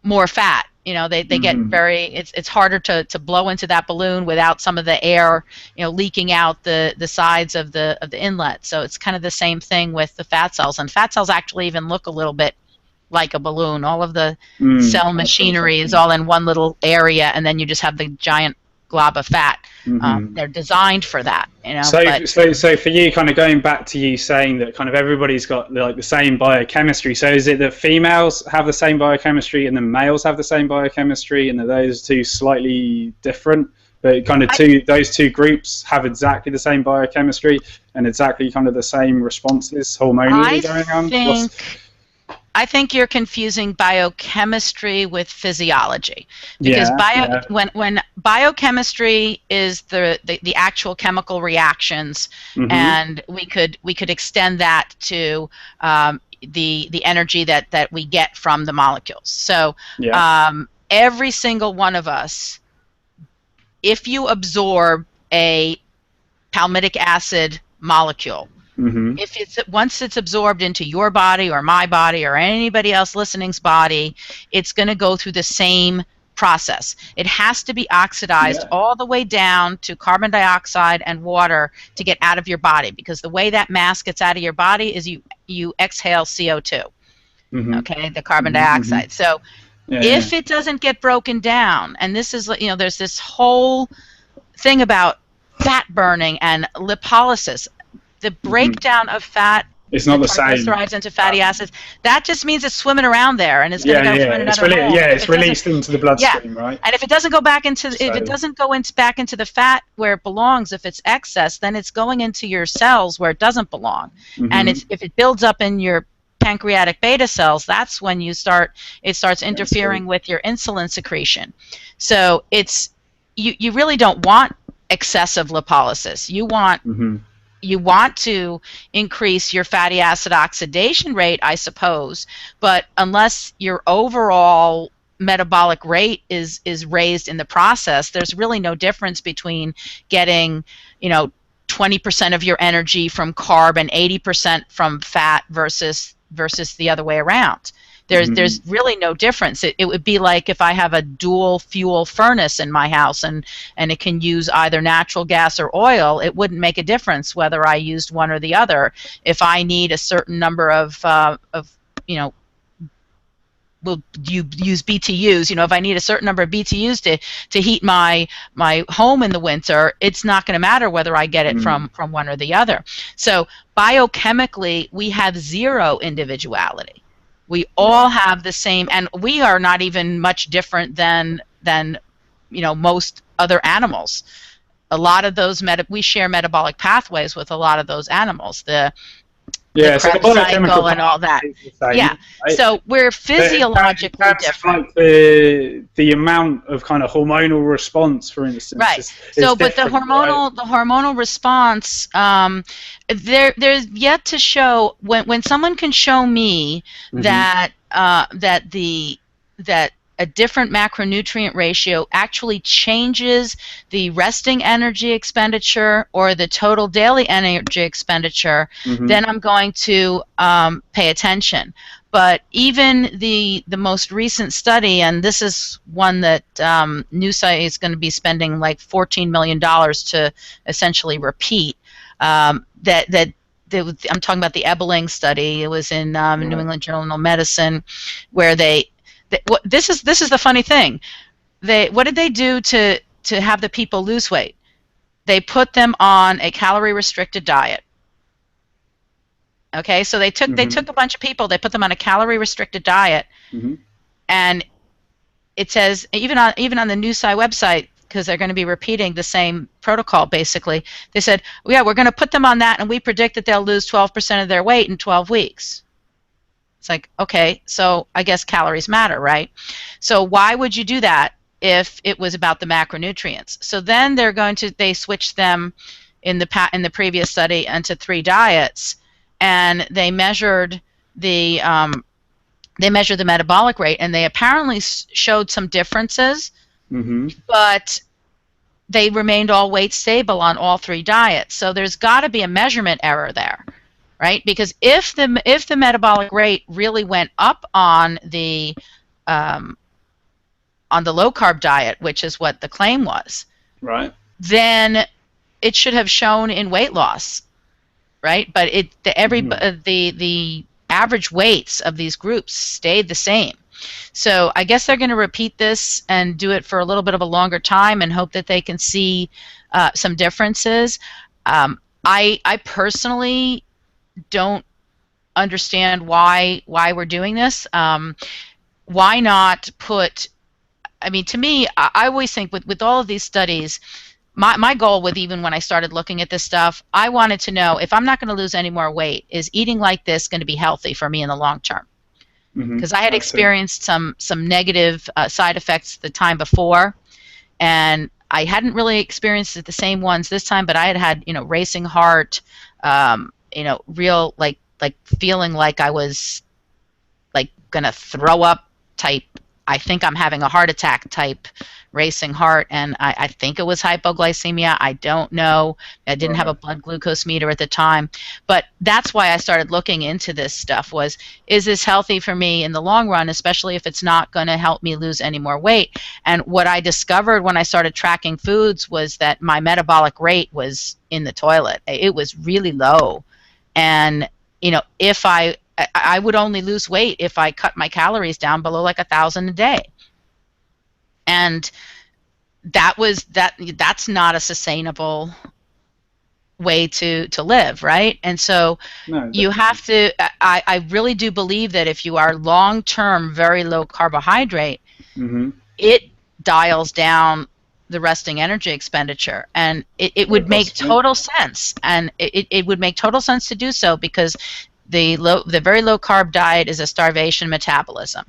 more fat. They get it's harder to blow into that balloon without some of the air leaking out the sides of the inlet. So it's kind of the same thing with the fat cells, and fat cells actually even look a little bit like a balloon. All of the cell machinery is all in one little area, and then you just have the giant glob of fat They're designed for that, you know. So for you, kind of going back to you saying that kind of everybody's got like the same biochemistry. So is it that females have the same biochemistry and then males have the same biochemistry, and are those two slightly different? But kind of those two groups have exactly the same biochemistry and exactly kind of the same responses hormonally going on? I think you're confusing biochemistry with physiology, because when biochemistry is the actual chemical reactions, and we could extend that to the energy that we get from the molecules. So every single one of us, if you absorb a palmitic acid molecule, if once it's absorbed into your body or my body or anybody else listening's body, it's going to go through the same process. It has to be oxidized all the way down to carbon dioxide and water to get out of your body, because the way that mass gets out of your body is you exhale CO2, okay, the carbon dioxide. So if it doesn't get broken down, and this is, you know, there's this whole thing about fat burning and lipolysis. The breakdown of fat, it's not the same, triglycerides into fatty acids, that just means it's swimming around there, and it's going to go through another hole. It's released into the bloodstream, right? And if it doesn't go back into, if it doesn't go back into the fat where it belongs, if it's excess, then it's going into your cells where it doesn't belong. And if it builds up in your pancreatic beta cells, that's when it starts interfering with your insulin secretion. So you really don't want excessive lipolysis. You want to increase your fatty acid oxidation rate, I suppose, but unless your overall metabolic rate is raised in the process, there's really no difference between getting, 20% of your energy from carb and 80% from fat versus the other way around. There's really no difference. It would be like if I have a dual fuel furnace in my house and it can use either natural gas or oil, it wouldn't make a difference whether I used one or the other. If I need a certain number of we'll use BTUs, if I need a certain number of BTUs to heat my home in the winter, it's not going to matter whether I get it from one or the other. So biochemically, we have zero individuality. We all have the same, and we are not even much different than most other animals. A lot of those we share metabolic pathways with a lot of those animals. The so the biochemical and all that. So we're physiologically different. Like the amount of kind of hormonal response, for instance. Right. But the hormonal response, there's yet to show when someone can show me that a different macronutrient ratio actually changes the resting energy expenditure or the total daily energy expenditure, then I'm going to pay attention. But even the most recent study, and this is one that NUSI is going to be spending like $14 million to essentially repeat, I'm talking about the Evelyn study. It was in New England Journal of Medicine, where this is the funny thing. What did they do to have the people lose weight? They put them on a calorie restricted diet. Okay, so they took a bunch of people, they put them on a calorie restricted diet, and it says even on the NUSI website, because they're going to be repeating the same protocol basically, they said, we're going to put them on that, and we predict that they'll lose 12% of their weight in 12 weeks. It's like, okay, so I guess calories matter, right? So why would you do that if it was about the macronutrients? So then they switched them in the previous study into 3 diets, and they measured the metabolic rate, and they apparently showed some differences, but they remained all weight stable on all 3 diets. So there's got to be a measurement error there. Right, because if the metabolic rate really went up on the low carb diet, which is what the claim was, right, then it should have shown in weight loss, right? But the average weights of these groups stayed the same. So I guess they're going to repeat this and do it for a little bit of a longer time and hope that they can see some differences. I personally don't understand why we're doing this. Why not put, I mean, to me, I always think with all of these studies, my goal with, even when I started looking at this stuff, I wanted to know, if I'm not going to lose any more weight, is eating like this going to be healthy for me in the long term? Because I had experienced some negative side effects the time before, and I hadn't really experienced the same ones this time, but I had racing heart, real like feeling like I was like gonna throw up type, I think I'm having a heart attack type racing heart, and I think it was hypoglycemia. I don't know. I didn't have a blood glucose meter at the time. But that's why I started looking into this stuff, was, is this healthy for me in the long run, especially if it's not going to help me lose any more weight? And what I discovered when I started tracking foods was that my metabolic rate was in the toilet. It was really low. And, if I would only lose weight if I cut my calories down below like 1,000 a day. And that's not a sustainable way to live, right? And so you have to, I really do believe that if you are long-term very low carbohydrate, it dials down the resting energy expenditure, and it would make total sense, and it would make total sense to do so, because the very low carb diet is a starvation metabolism.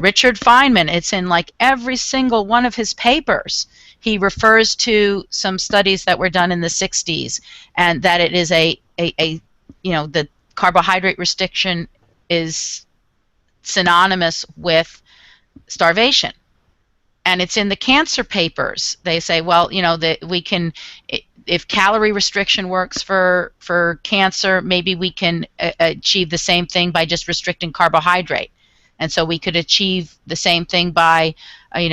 Richard Feynman, it's in like every single one of his papers. He refers to some studies that were done in the 60s, and that it is the carbohydrate restriction is synonymous with starvation. And it's in the cancer papers. They say, well, that we can, if calorie restriction works for cancer, maybe we can achieve the same thing by just restricting carbohydrate. And so we could achieve the same thing by, in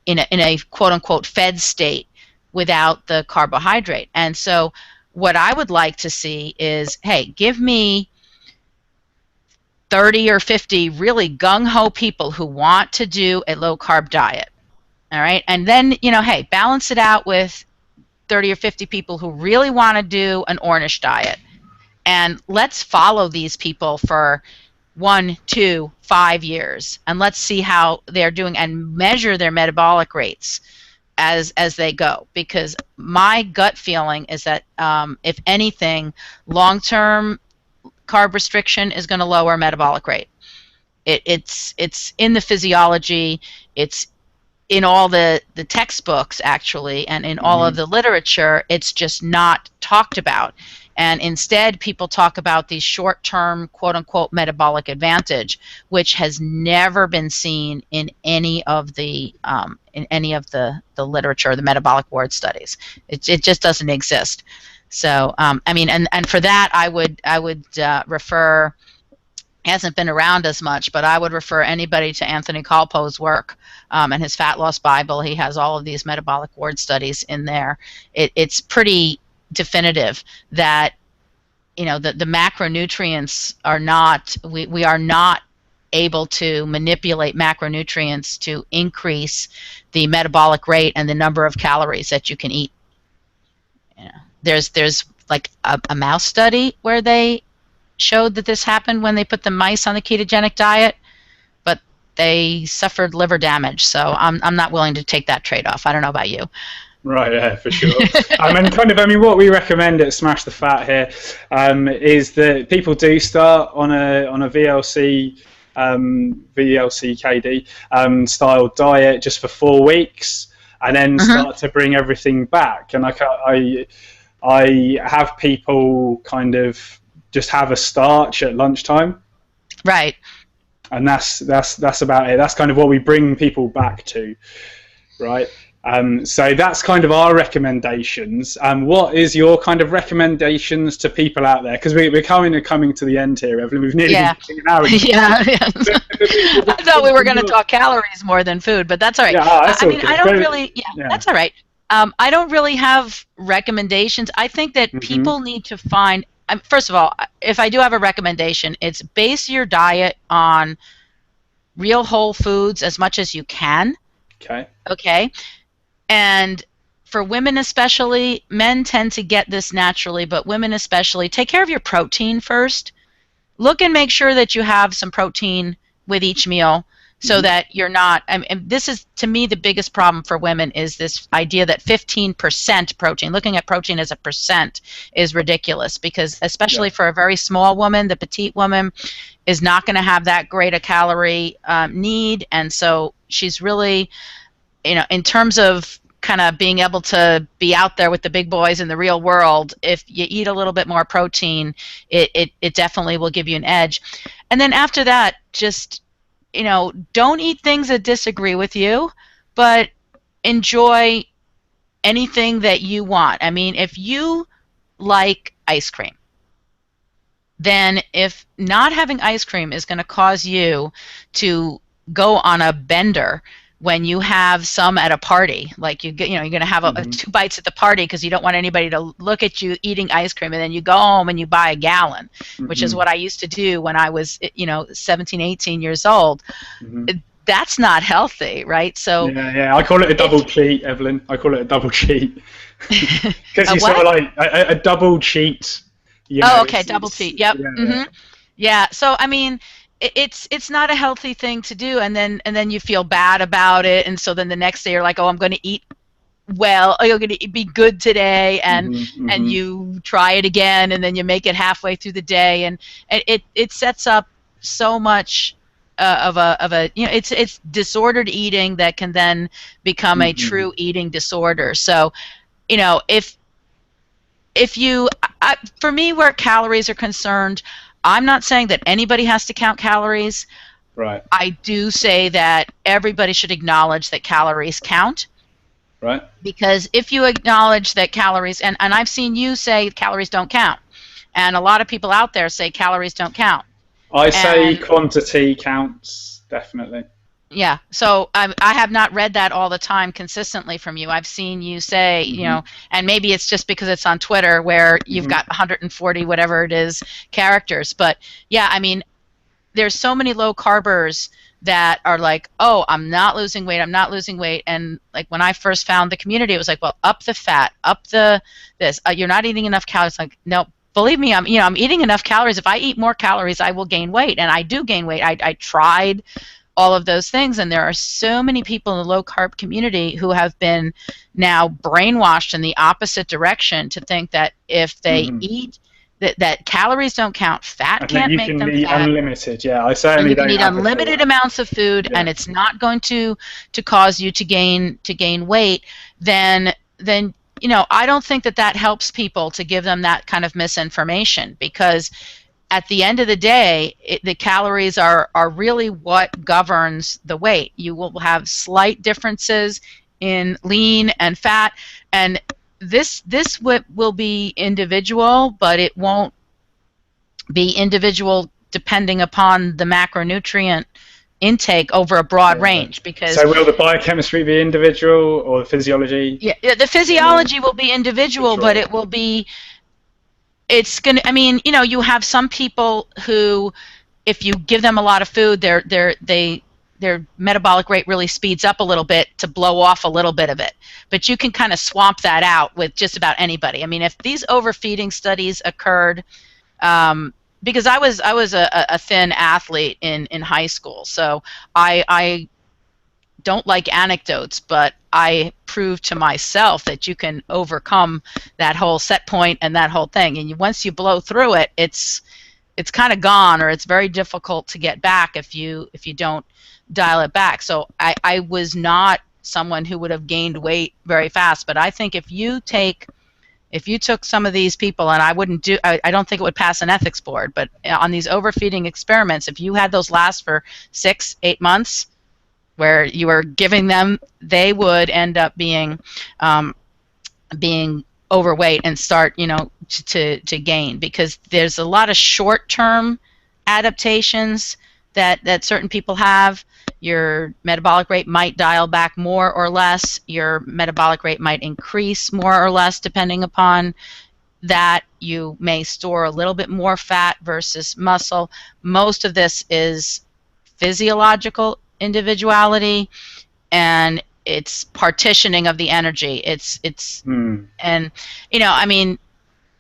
a quote unquote fed state without the carbohydrate. And so what I would like to see is, hey, give me 30 or 50 really gung-ho people who want to do a low carb diet. All right. And then, hey, balance it out with 30 or 50 people who really want to do an Ornish diet. And let's follow these people for 1, 2, 5 years, and let's see how they're doing and measure their metabolic rates as they go. Because my gut feeling is that if anything, long-term carb restriction is going to lower metabolic rate. It's in the physiology. It's in all the textbooks, actually, and in all of the literature. It's just not talked about. And instead, people talk about the short-term, quote-unquote, metabolic advantage, which has never been seen in any of the literature, the metabolic ward studies. It just doesn't exist. So, I mean, and for that, I would refer. He hasn't been around as much, but I would refer anybody to Anthony Kalpo's work and his Fat Loss Bible. He has all of these metabolic ward studies in there. It's pretty definitive that the macronutrients are not, we are not able to manipulate macronutrients to increase the metabolic rate and the number of calories that you can eat. There's like a mouse study where they showed that this happened when they put the mice on the ketogenic diet, but they suffered liver damage. So I'm not willing to take that trade-off. I don't know about you. Right, yeah, for sure. What we recommend at Smash the Fat here is that people do start on a VLC KD style diet just for 4 weeks, and then start to bring everything back. And I have people kind of just have a starch at lunchtime. Right. And that's about it. That's kind of what we bring people back to, right? So that's kind of our recommendations. What is your kind of recommendations to people out there? Because we're coming to the end here, Evelyn. We've nearly been an hour. Yeah. I thought we were going to talk calories more than food, but that's all right. Yeah, that's I mean, I don't really. Yeah, that's all right. I don't really have recommendations. I think that people need to find. First of all, if I do have a recommendation, it's base your diet on real whole foods as much as you can. Okay. Okay. And for women especially, men tend to get this naturally, but women especially, take care of your protein first. Look and make sure that you have some protein with each meal so that you're not, and this is, to me, the biggest problem for women is this idea that 15% protein, looking at protein as a percent, is ridiculous, because especially for a very small woman, the petite woman is not going to have that great a calorie need, and so she's really, in terms of kind of being able to be out there with the big boys in the real world, if you eat a little bit more protein, it definitely will give you an edge. And then after that, just, don't eat things that disagree with you, but enjoy anything that you want. I mean, if you like ice cream, then if not having ice cream is going to cause you to go on a bender when you have some at a party, like you're going to have 2 bites at the party because you don't want anybody to look at you eating ice cream, and then you go home and you buy a gallon, which is what I used to do when I was 17, 18 years old. That's not healthy, right? So I call it a double cheat, Evelyn. I call it a double cheat because you sort of like a double cheat. Double cheat. Yep. Yeah. So I mean, it's not a healthy thing to do, and then you feel bad about it, and so then the next day you're like, oh, I'm going to eat well, I'm going to be good today, and you try it again, and then you make it halfway through the day, and it sets up so much of a it's disordered eating that can then become a true eating disorder. So if you, for me, where calories are concerned, I'm not saying that anybody has to count calories. Right. I do say that everybody should acknowledge that calories count. Right. Because if you acknowledge that calories, and I've seen you say calories don't count, and a lot of people out there say calories don't count. I say quantity counts, definitely. Yeah, so I have not read that all the time consistently from you. I've seen you say, and maybe it's just because it's on Twitter where you've got 140, whatever it is, characters. But yeah, I mean, there's so many low carbers that are like, oh, I'm not losing weight, and like when I first found the community, it was like, well, up the fat, up the this. You're not eating enough calories. Like, no. Believe me, I'm eating enough calories. If I eat more calories, I will gain weight, and I do gain weight. I tried all of those things, and there are so many people in the low carb community who have been now brainwashed in the opposite direction to think that if they eat that calories don't count, fat can't make them fat. You can eat unlimited. Yeah, I certainly don't. You can eat unlimited amounts of food, and it's not going to cause you to gain weight. Then I don't think that helps people to give them that kind of misinformation, because at the end of the day, the calories are really what governs the weight. You will have slight differences in lean and fat, and this will be individual, but it won't be individual depending upon the macronutrient intake over a broad range. Because so will the biochemistry be individual, or the physiology? Yeah, the physiology will be individual, but it will be. It's gonna. I mean, you have some people who, if you give them a lot of food, their metabolic rate really speeds up a little bit to blow off a little bit of it. But you can kind of swamp that out with just about anybody. I mean, if these overfeeding studies occurred, because I was a thin athlete in high school, so I don't like anecdotes, but I proved to myself that you can overcome that whole set point and that whole thing. And once you blow through it, it's kind of gone, or it's very difficult to get back if you don't dial it back. So I was not someone who would have gained weight very fast, but I think if you took some of these people, and I don't think it would pass an ethics board, but on these overfeeding experiments, if you had those last for 6-8 months, where you were giving them, they would end up being overweight and start, to gain, because there's a lot of short-term adaptations that certain people have. Your metabolic rate might dial back more or less. Your metabolic rate might increase more or less depending upon that. You may store a little bit more fat versus muscle. Most of this is physiological individuality, and it's partitioning of the energy. And I mean,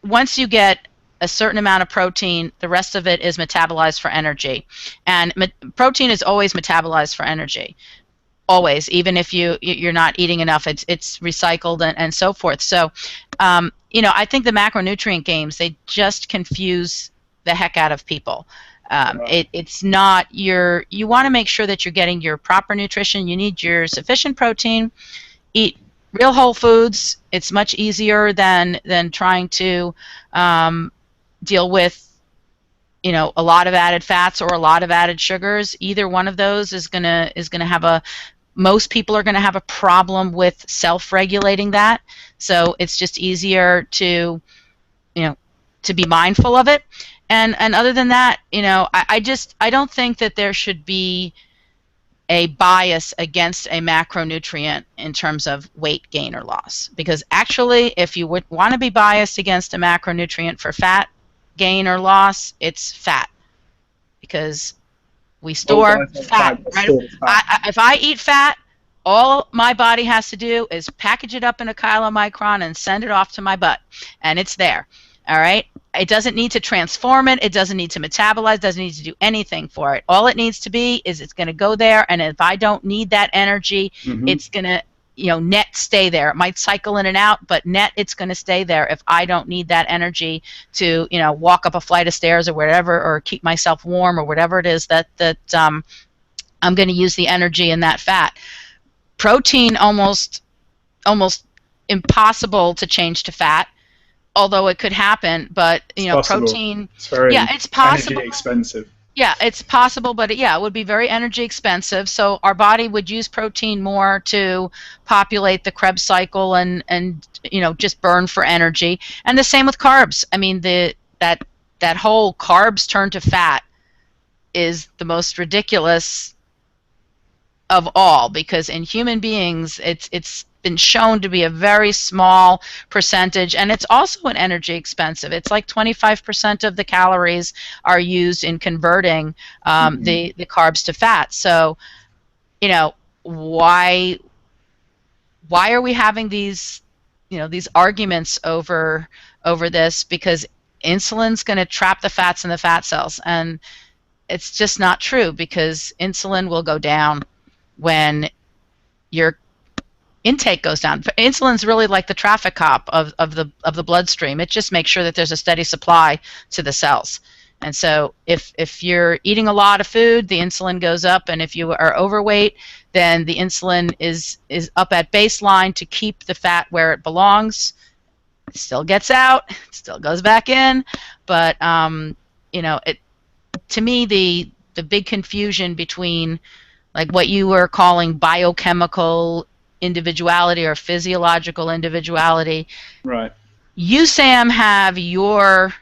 once you get a certain amount of protein, the rest of it is metabolized for energy, and protein is always metabolized for energy, always, even if you're not eating enough. It's recycled and so forth. So I think the macronutrient games, they just confuse the heck out of people. It's not you want to make sure that you're getting your proper nutrition. You need your sufficient protein. Eat real whole foods. It's much easier than trying to deal with a lot of added fats or a lot of added sugars. Either one of those is gonna have most people are going to have a problem with self-regulating that. So it's just easier to be mindful of it. And other than that, I don't think that there should be a bias against a macronutrient in terms of weight gain or loss. Because actually, if you would want to be biased against a macronutrient for fat gain or loss, it's fat. Because we store fat, right? If I eat fat, all my body has to do is package it up in a chylomicron and send it off to my butt, and it's there. All right? It doesn't need to transform it. It doesn't need to metabolize. Doesn't need to do anything for it. All it needs to be is it's going to go there, and if I don't need that energy, it's going to net stay there. It might cycle in and out, but net it's going to stay there if I don't need that energy to walk up a flight of stairs or whatever, or keep myself warm or whatever it is that I'm going to use the energy in that fat. Protein almost impossible to change to fat, although it could happen. But protein, it's possible. Energy expensive. Yeah, it's possible, but it would be very energy expensive. So our body would use protein more to populate the Krebs cycle and just burn for energy. And the same with carbs. I mean, that whole carbs turn to fat is the most ridiculous of all, because in human beings it's been shown to be a very small percentage, and it's also an energy expensive. It's like 25% of the calories are used in converting the carbs to fat. So why are we having these these arguments over this? Because insulin's going to trap the fats in the fat cells, and it's just not true, because insulin will go down when your intake goes down. Insulin's really like the traffic cop of the bloodstream. It just makes sure that there's a steady supply to the cells. And so if you're eating a lot of food, the insulin goes up, and if you are overweight, then the insulin is up at baseline to keep the fat where it belongs. It still gets out, it still goes back in, but to me the big confusion between like what you were calling biochemical individuality or physiological individuality. Right. You, Sam, have your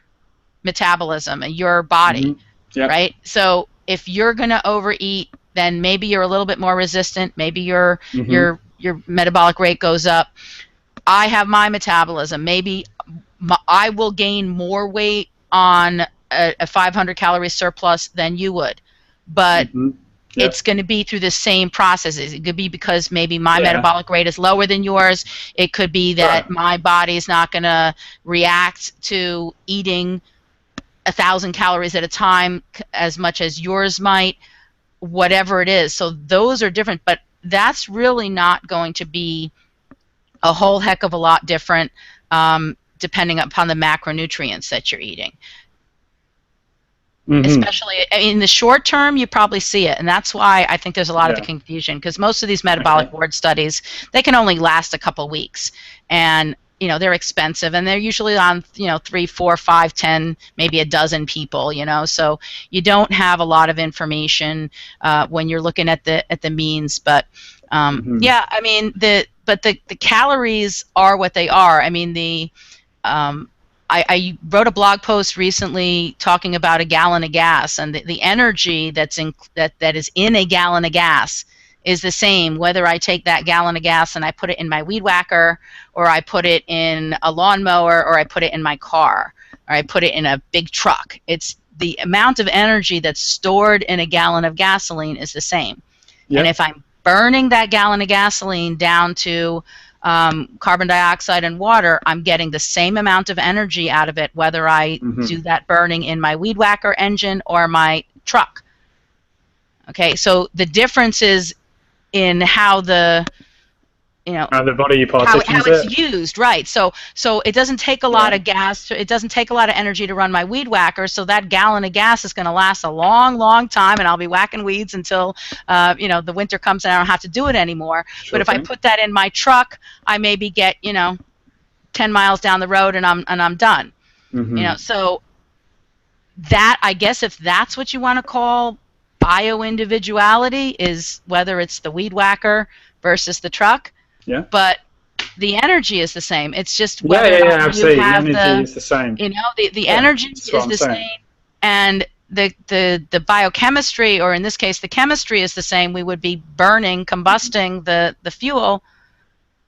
metabolism and your body, right? So if you're going to overeat, then maybe you're a little bit more resistant. Maybe your metabolic rate goes up. I have my metabolism. Maybe I will gain more weight on a 500 calorie surplus than you would, but it's going to be through the same processes. It could be because maybe my metabolic rate is lower than yours. It could be that my body is not going to react to eating 1,000 calories at a time as much as yours might, whatever it is. So those are different, but that's really not going to be a whole heck of a lot different depending upon the macronutrients that you're eating. Especially in the short term, you probably see it, and that's why I think there's a lot of the confusion, because most of these metabolic board studies, they can only last a couple weeks, and they're expensive, and they're usually on 3, 4, 5, 10, maybe a dozen people, so you don't have a lot of information when you're looking at the means. But I mean the calories are what they are. I mean I wrote a blog post recently talking about a gallon of gas, and the energy that is in a gallon of gas is the same whether I take that gallon of gas and I put it in my weed whacker, or I put it in a lawnmower, or I put it in my car, or I put it in a big truck. It's the amount of energy that's stored in a gallon of gasoline is the same. Yep. And if I'm burning that gallon of gasoline down to carbon dioxide and water, I'm getting the same amount of energy out of it, whether I do that burning in my weed whacker engine or my truck. Okay, so the difference is in how the how the body partitions how it's used, right? So it doesn't take a lot of gas. It doesn't take a lot of energy to run my weed whacker. So that gallon of gas is going to last a long, long time, and I'll be whacking weeds until the winter comes and I don't have to do it anymore. But if I put that in my truck, I maybe get 10 miles down the road and I'm done. So that, I guess, if that's what you want to call bio-individuality, is whether it's the weed whacker versus the truck. Yeah. But the energy is the same. It's just whether absolutely. The energy is the same. The energy is the same, and the biochemistry, or in this case the chemistry, is the same. We would be combusting the fuel,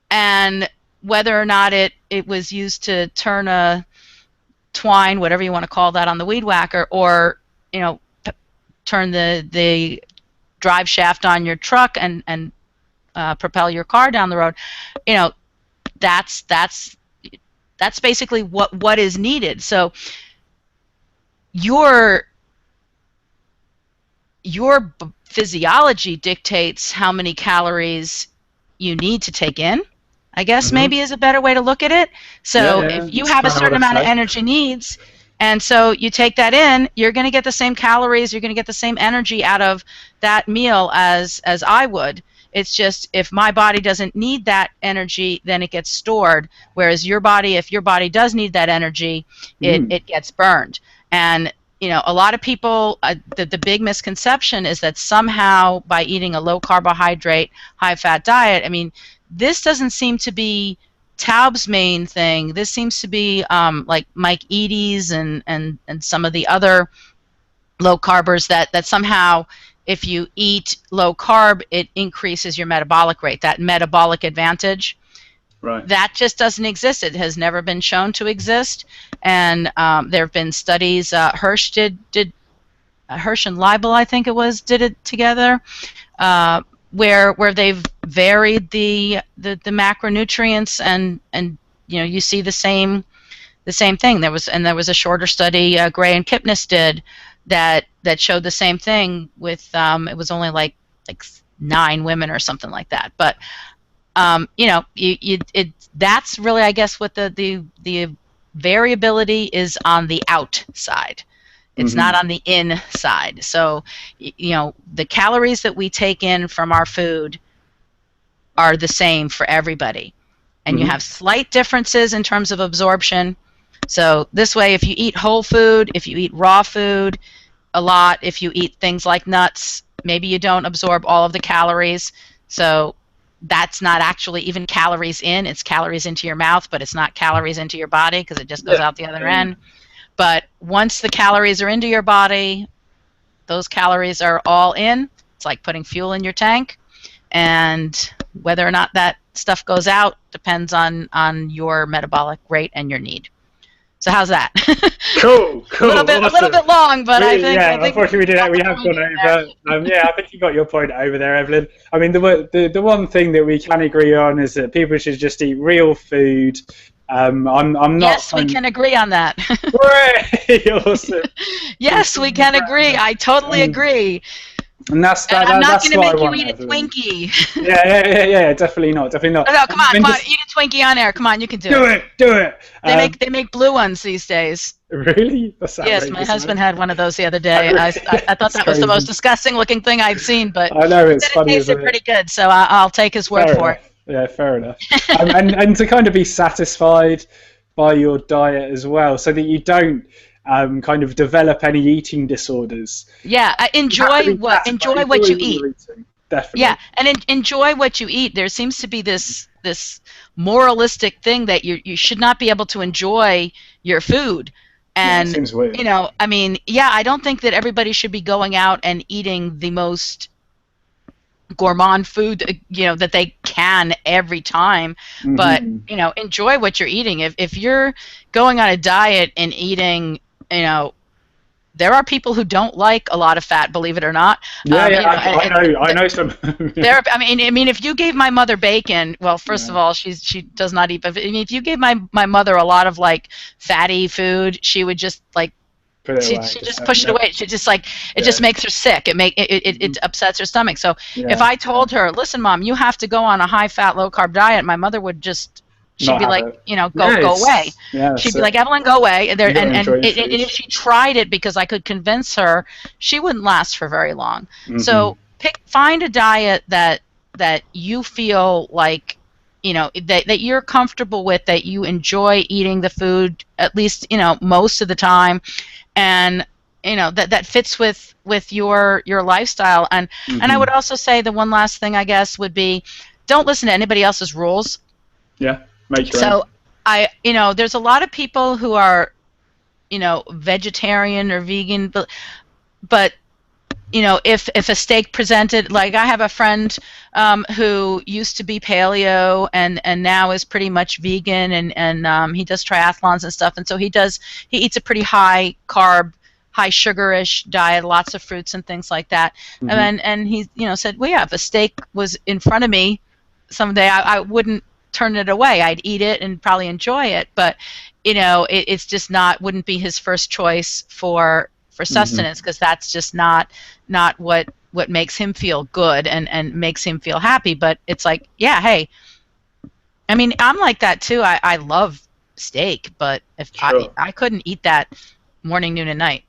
and whether or not it was used to turn a twine, whatever you want to call that, on the weed whacker, or turn the drive shaft on your truck and propel your car down the road, that's basically what is needed. So your physiology dictates how many calories you need to take in, I guess, maybe is a better way to look at it. So if you have a certain amount of energy needs, and so you take that in, you're going to get the same calories, you're going to get the same energy out of that meal as I would. It's just, if my body doesn't need that energy, then it gets stored. Whereas if your body does need that energy, it gets burned. And a lot of people, the big misconception is that somehow by eating a low carbohydrate, high fat diet, this doesn't seem to be Taub's main thing. This seems to be like Mike Eady's and some of the other low carbers that somehow, if you eat low carb, it increases your metabolic rate, that metabolic advantage. Right. That just doesn't exist. It has never been shown to exist. And there have been studies. Hirsch Hirsch and Leibel, I think it was, did it together, where they've varied the macronutrients, and you see the same thing. There was a shorter study Gray and Kipnis did that showed the same thing with it was only like 9 women or something like that. But that's really, I guess, what the variability is on the outside. It's not on the inside. So the calories that we take in from our food are the same for everybody, and you have slight differences in terms of absorption. So this way, if you eat whole food, if you eat raw food a lot, if you eat things like nuts, maybe you don't absorb all of the calories. So that's not actually even calories in. It's calories into your mouth, but it's not calories into your body, because it just goes out the other end. But once the calories are into your body, those calories are all in. It's like putting fuel in your tank. And whether or not that stuff goes out depends on your metabolic rate and your need. So how's that? Cool. A little bit long, but I think unfortunately we have gone over. I think you got your point over there, Evelyn. The one thing that we can agree on is that people should just eat real food. I'm not. Yes, we can agree on that. Great, awesome. Yes, we can agree. I totally agree. And I'm not going to make you eat a Twinkie. Yeah, definitely not. No, come on, eat a Twinkie on air. Come on, you can do it. Do it. They make blue ones these days. Really? Yes, my husband had one of those the other day. I thought that was the most disgusting looking thing I'd seen, but I know it's funny. It tasted pretty good, so I'll take his word for it. Yeah, fair enough. And to kind of be satisfied by your diet as well, so that you don't kind of develop any eating disorders. Yeah, enjoy what you eat. Definitely. Yeah, and enjoy what you eat. There seems to be this moralistic thing that you should not be able to enjoy your food. And seems weird. I don't think that everybody should be going out and eating the most gourmand food that they can every time, but enjoy what you're eating. If you're going on a diet and eating there are people who don't like a lot of fat, believe it or not. Yeah, I know some. There, I mean, if you gave my mother bacon, well, first of all, she does not eat. But I mean, if you gave my mother a lot of like fatty food, she would just like she just push it away. She just like it just makes her sick. It upsets her stomach. So if I told her, listen, Mom, you have to go on a high fat, low carb diet, my mother would just. She'd be like, go away. Yeah, she'd be like, Evelyn, go away. And if she tried it, because I could convince her, she wouldn't last for very long. Mm-hmm. So find a diet that you feel like, that you're comfortable with, that you enjoy eating the food at least, most of the time, and that fits with your lifestyle. And and I would also say the one last thing, I guess, would be, don't listen to anybody else's rules. Yeah. So there's a lot of people who are, vegetarian or vegan, but if a steak presented, like I have a friend who used to be paleo and now is pretty much vegan, and he does triathlons and stuff, and so he eats a pretty high carb, high sugarish diet, lots of fruits and things like that. And he said, well, yeah, if a steak was in front of me someday, I wouldn't turn it away. I'd eat it and probably enjoy it, but it's just wouldn't be his first choice for sustenance, because that's just not what makes him feel good and makes him feel happy. But it's like, yeah, hey, I mean, I'm like that too. I love steak, but if I couldn't eat that morning, noon, and night.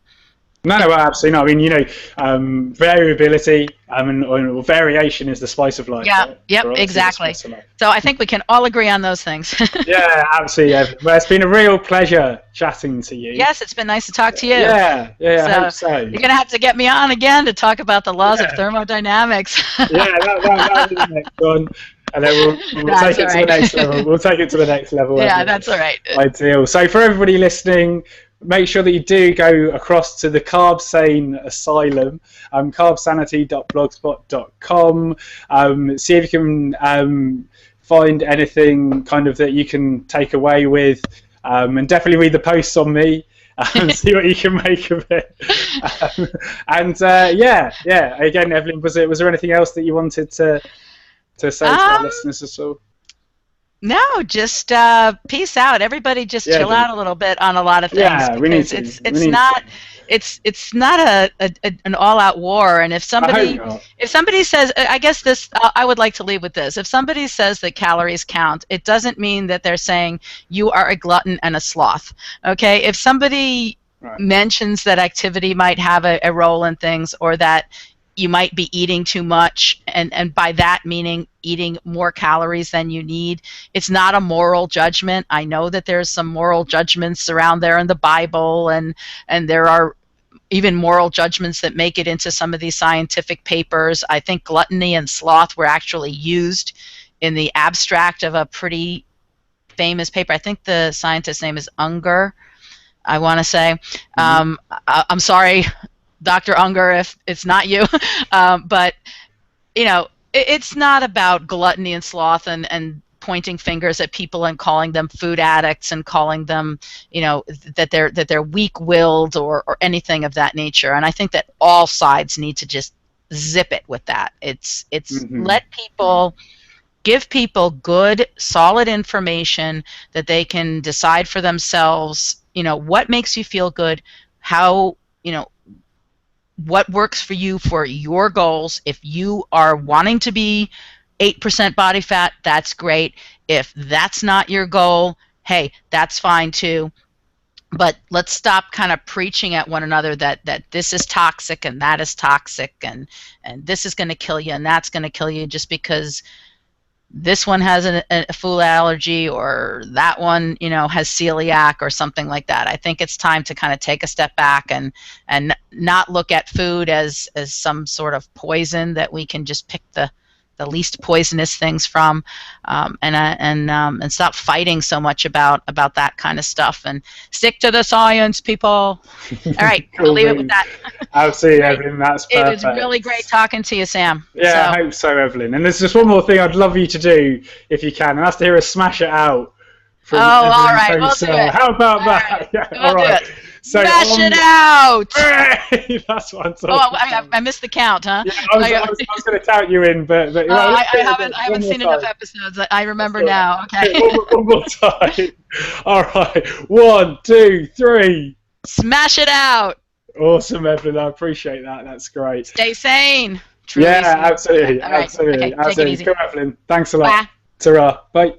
No, absolutely not. I mean, variability or variation is the spice of life. Yeah, right? Yep, exactly. So I think we can all agree on those things. Yeah, absolutely. Well, it's been a real pleasure chatting to you. Yes, it's been nice to talk to you. Yeah, I hope so. You're going to have to get me on again to talk about the laws of thermodynamics. Yeah, that is the next one. And then we'll take it to the next level. We'll take it to the next level. Yeah, that's all right. Ideal. So for everybody listening, make sure that you do go across to the Carb-Sane Asylum, carbsanity.blogspot.com. See if you can find anything kind of that you can take away with, and definitely read the posts on me and see what you can make of it. Again, Evelyn, was there anything else that you wanted to say to our listeners at all? No, just peace out. Everybody just chill out a little bit on a lot of things. Yeah, we need to. It's not an all-out war. And if somebody says, I guess this, I would like to leave with this. If somebody says that calories count, it doesn't mean that they're saying you are a glutton and a sloth. Okay, if somebody mentions that activity might have a role in things, or that you might be eating too much, and by that meaning eating more calories than you need. It's not a moral judgment. I know that there's some moral judgments around there in the Bible, and there are even moral judgments that make it into some of these scientific papers. I think gluttony and sloth were actually used in the abstract of a pretty famous paper. I think the scientist's name is Unger, I want to say. I'm sorry, Dr. Unger, if it's not you, but it's not about gluttony and sloth and pointing fingers at people and calling them food addicts and calling them, that they're weak-willed or anything of that nature. And I think that all sides need to just zip it with that. It's give people good, solid information that they can decide for themselves. What makes you feel good, how what works for you for your goals. If you are wanting to be 8% body fat, that's great. If that's not your goal, hey, that's fine too. But let's stop kind of preaching at one another that this is toxic and that is toxic, and this is going to kill you and that's going to kill you just because this one has a food allergy or that one, has celiac or something like that. I think it's time to kind of take a step back and not look at food as some sort of poison that we can just pick the least poisonous things from, and stop fighting so much about that kind of stuff and stick to the science, people. All right, Cool, I'll leave it with that. Absolutely, Evelyn, that's perfect. It was really great talking to you, Sam. Yeah, I hope so, Evelyn. And there's just one more thing I'd love you to do, if you can, and that's to hear us smash it out. All right, we'll do it. How about that? Right. Yeah, all right. Smash it out! That's what I'm talking about. I missed the count, huh? Yeah, I was going to tout you in, but I haven't seen enough episodes. I remember now. Okay. One more time. All right. 1, 2, 3. Smash it out! Awesome, Evelyn. I appreciate that. That's great. Stay sane. Yeah, absolutely. All right. Absolutely. Okay, take it easy. Cool, Evelyn. Thanks a lot. Bye. Ta-ra. Bye.